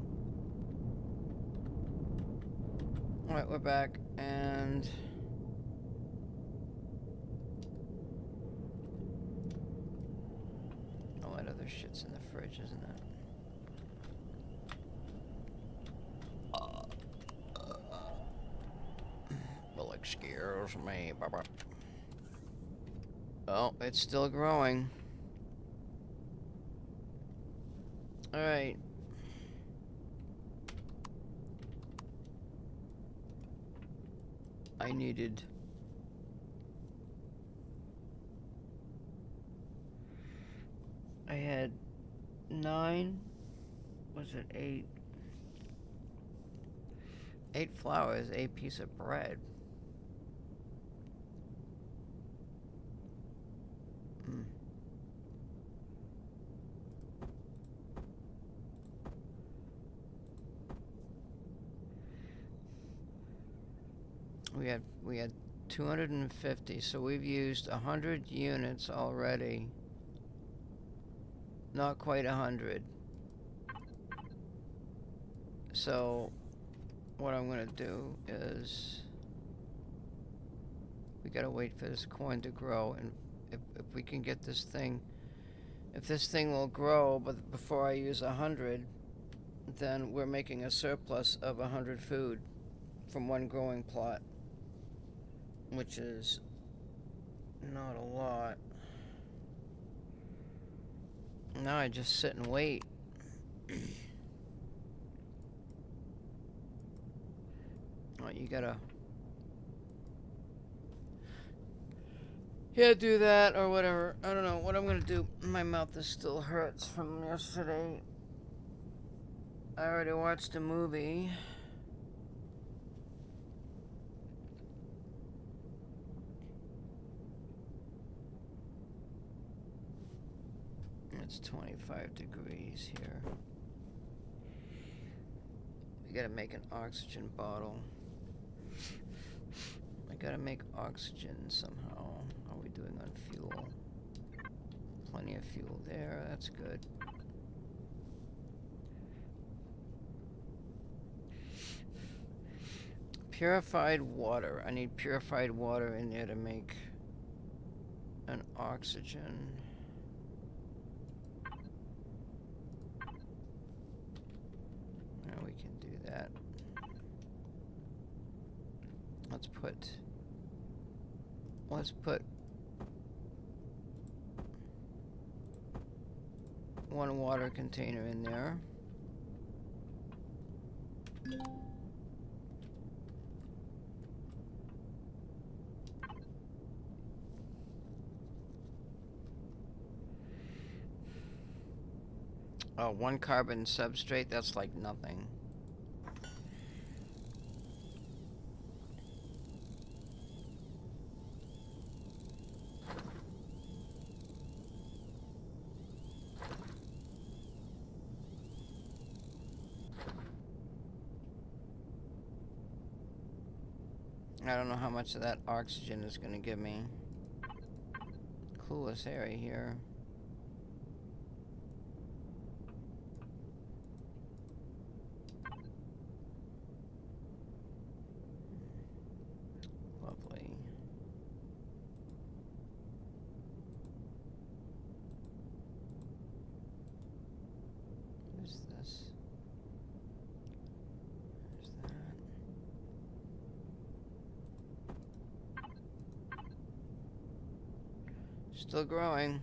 Alright, we're back, and all that other shit's in the fridge, isn't it? Well, it scares me. Oh, it's still growing. Alright. I had 9, was it 8? 8 flowers, 8 piece of bread. We had 250, so we've used 100 units already. Not quite 100. So what I'm gonna do is we gotta wait for this corn to grow, and if we can get this thing, if this thing will grow, but before I use 100, then we're making a surplus of 100 food from one growing plot, which is not a lot. Now I just sit and wait. Oh, you gotta... Yeah, do that or whatever. I don't know what I'm gonna do. My mouth still hurts from yesterday. I already watched a movie. It's 25 degrees here. We gotta make an oxygen bottle. I gotta make oxygen somehow. How are we doing on fuel? Plenty of fuel there, that's good. Purified water. I need purified water in there to make an oxygen. Now we can do that. Let's put one water container in there. Oh, 1 carbon substrate, that's like nothing. I don't know how much of that oxygen is going to give me. Coolest area here. Lovely. What is this? There's that. Still growing.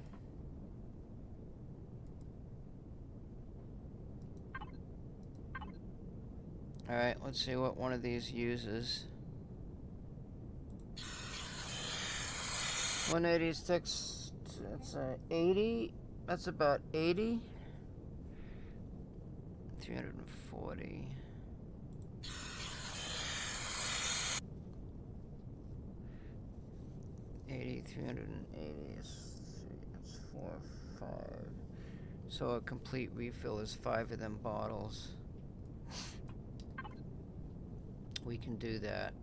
Alright, let's see what one of these uses. 186, that's 80, that's about 80. 340. 80, 380. It's 4, 5. So a complete refill is 5 of them bottles. We can do that.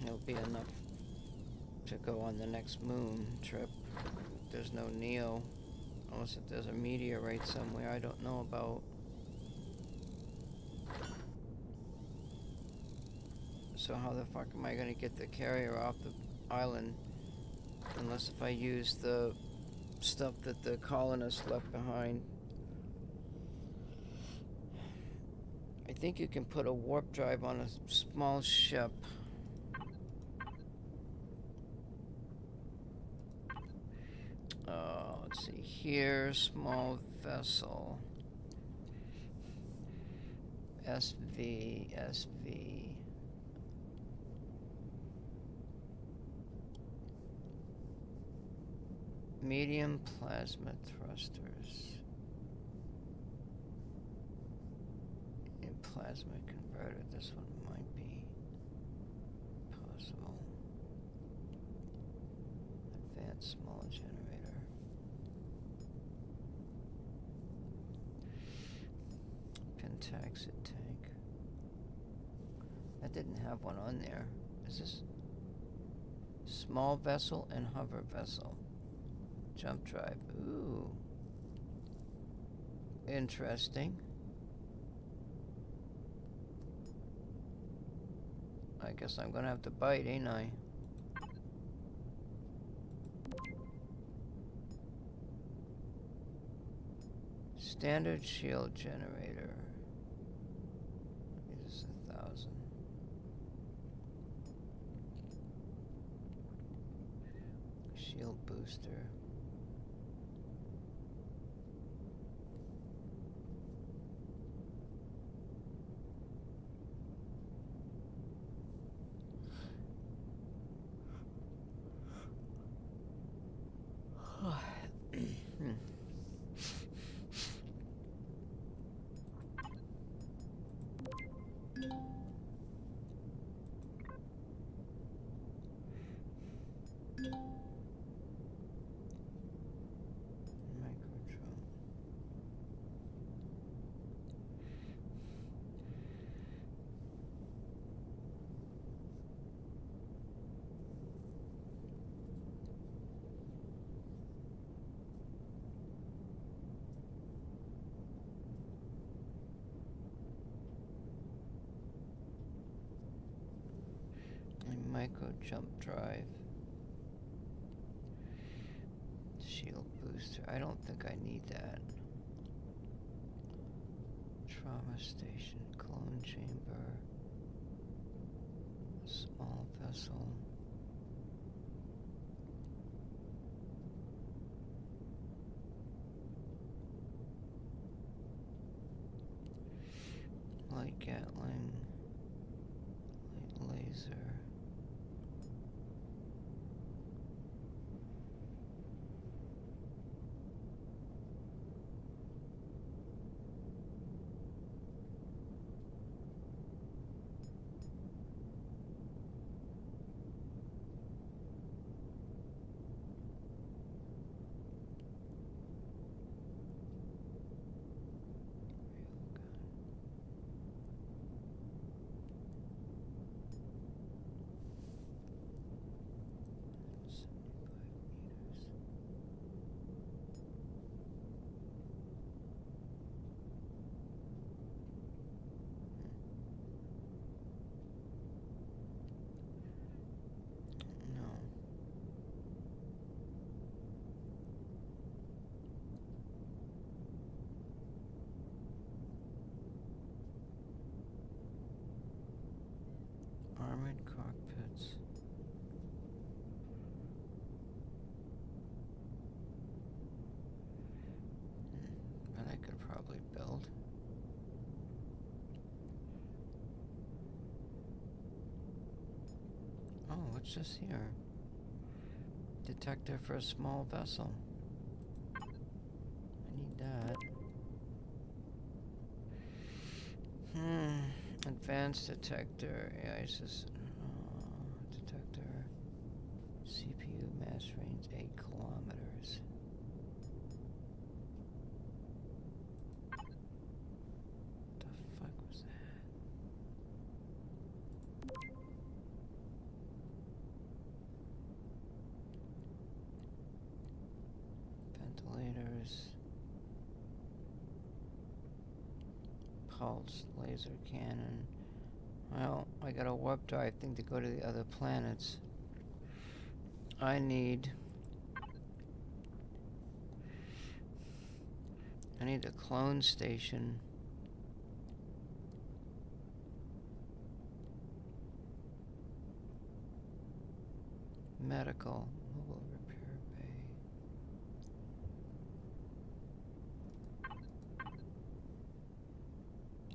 It'll be enough to go on the next moon trip. There's no Neo. Unless if there's a meteorite somewhere I don't know about. So how the fuck am I gonna get the carrier off the island? Unless if I use the stuff that the colonists left behind. I think you can put a warp drive on a small ship. Let's see here, small vessel. SV. Medium plasma thrusters. And plasma converter, this one might be possible. Advanced small generator. Pentaxid tank. That didn't have one on there. Is this small vessel and hover vessel? Jump drive. Ooh. Interesting. I guess I'm gonna have to bite, ain't I? Standard shield generator. It is 1,000. Shield booster. Micro jump drive. Shield booster. I don't think I need that. Trauma station. Clone chamber. Small vessel. Light Gatling. Light laser. Armored cockpits. That I could probably build. Oh, what's this here? Detector for a small vessel. I need that. Advanced detector, AI system, detector, CPU mass range 8 kilometers. The fuck was that? Ventilators. Pulse laser cannon. Well, I got a warp drive thing to go to the other planets. I need a clone station. Medical. Mobile repair bay.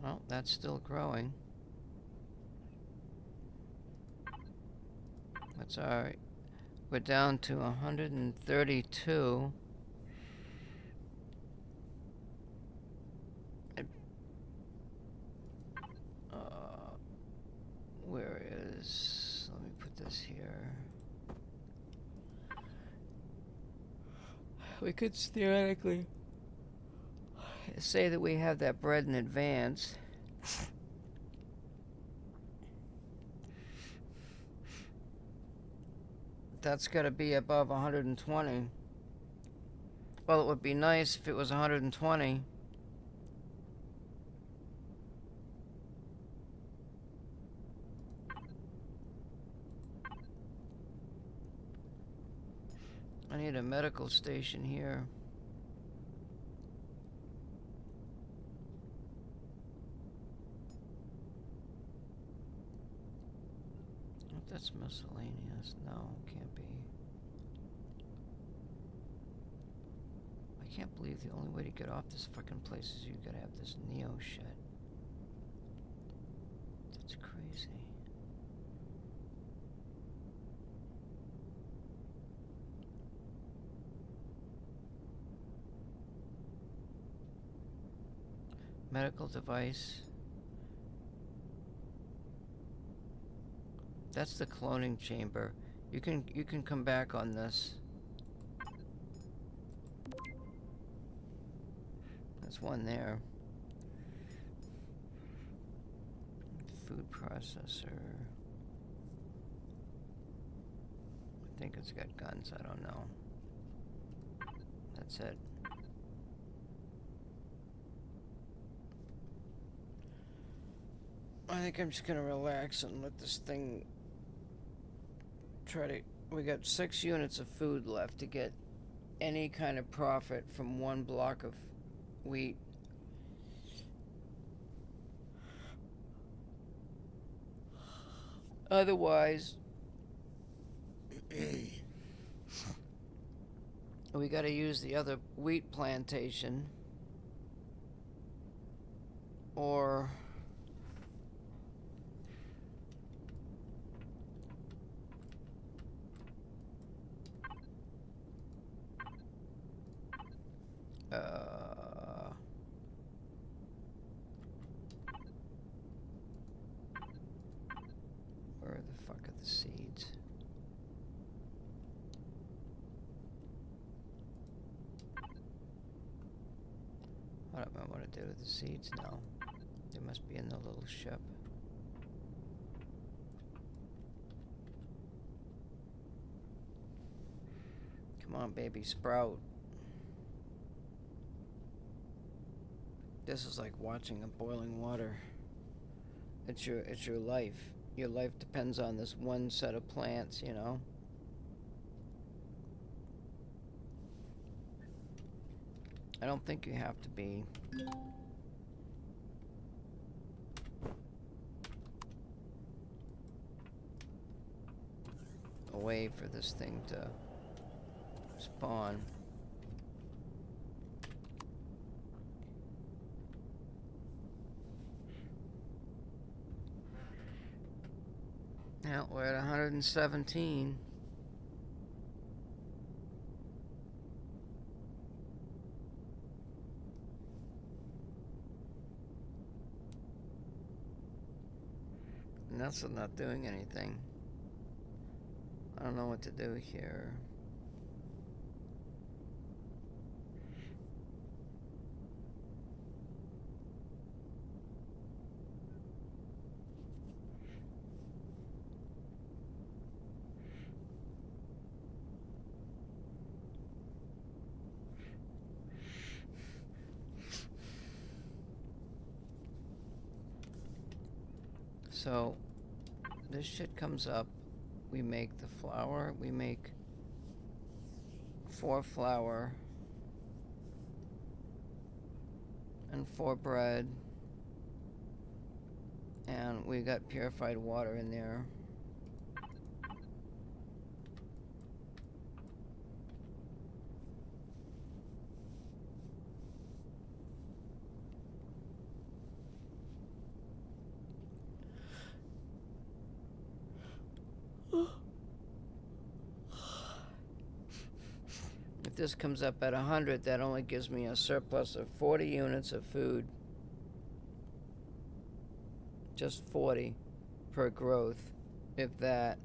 Well, that's still growing. That's alright. We're down to 132. Where is... Let me put this here. We could theoretically say that we have that bred in advance. That's got to be above 120. Well, it would be nice if it was 120. I need a medical station here. If that's miscellaneous, no, can't be. I can't believe the only way to get off this fucking place is you gotta have this Neo shit. That's crazy. Medical device. That's the cloning chamber. You can come back on this. There's one there. Food processor. I think it's got guns, I don't know. That's it. I think I'm just gonna relax and let this thing try to... We got 6 units of food left to get any kind of profit from one block of wheat. Otherwise, we gotta use the other wheat plantation, or where the fuck are the seeds? I don't remember what to do with the seeds now. They must be in the little ship. Come on, baby, sprout. This is like watching a boiling water. It's your life. Your life depends on this one set of plants, you know? I don't think you have to be away for this thing to spawn. Now we're at 117. And that's not doing anything. I don't know what to do here. So, this shit comes up. We make the flour. We make 4 flour and 4 bread. And we got purified water in there. If this comes up at 100, that only gives me a surplus of 40 units of food. Just 40 per growth, if that.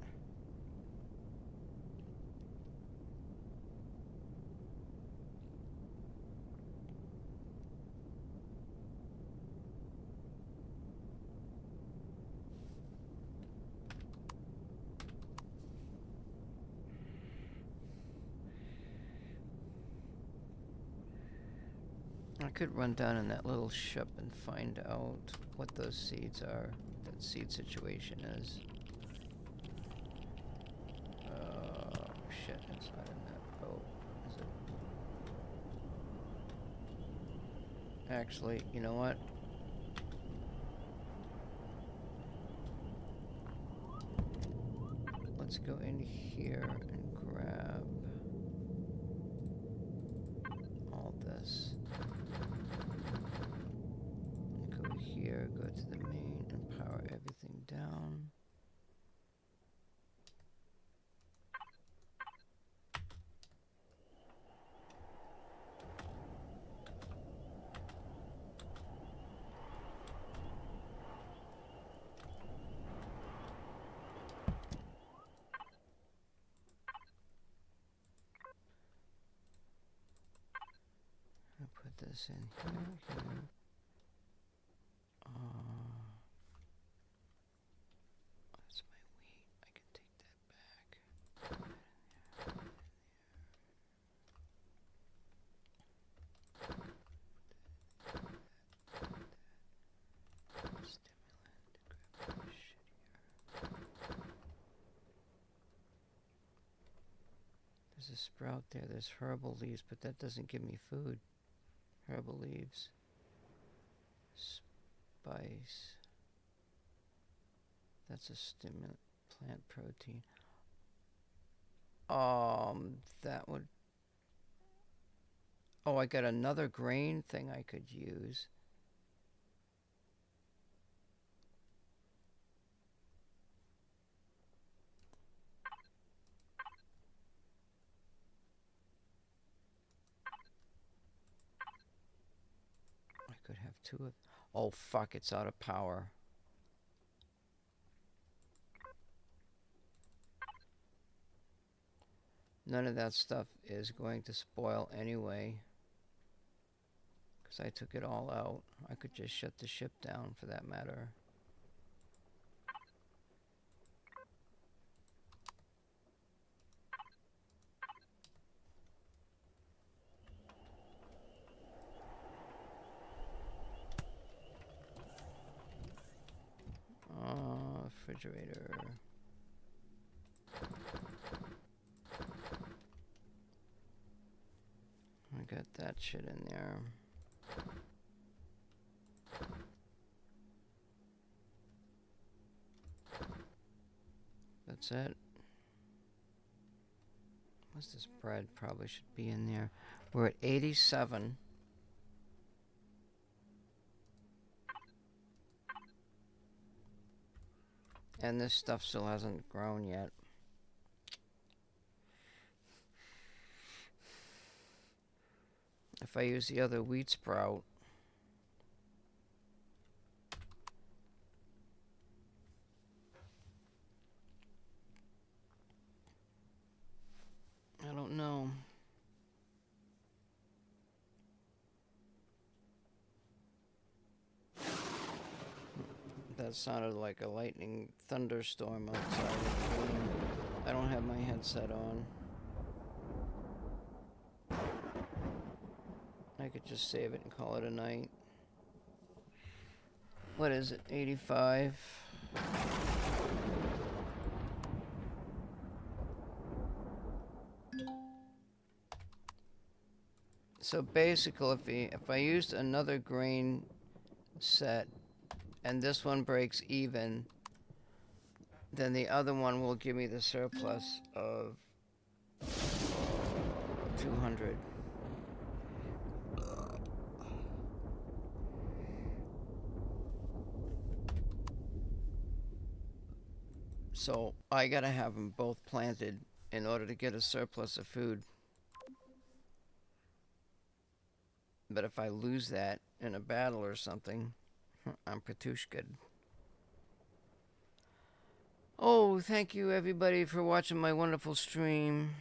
I could run down in that little ship and find out what those seeds are, what that seed situation is. Oh, shit, it's not in that boat, is it? Actually, you know what? Let's go in here and grab all this. Go here, go to the main, and power everything down. I'll put this in here. That's my wheat. I can take that back. There's a sprout there. There's herbal leaves, but that doesn't give me food. Herbal leaves. Spice. That's a stimulant. Plant protein. That would... Oh, I got another grain thing I could use. I could have 2 of... Oh, fuck, it's out of power. None of that stuff is going to spoil anyway, because I took it all out. I could just shut the ship down, for that matter. Refrigerator. I got that shit in there. That's it. What's this bread? Probably should be in there. We're at 87. And this stuff still hasn't grown yet. If I use the other wheat sprout, It sounded like a lightning thunderstorm outside of the game. I don't have my headset on. I could just save it and call it a night. What is it? 85. So basically, if I used another grain set and this one breaks even, then the other one will give me the surplus of 200. So I gotta have them both planted in order to get a surplus of food. But if I lose that in a battle or something, I'm Patushka'd. Oh, thank you everybody for watching my wonderful stream.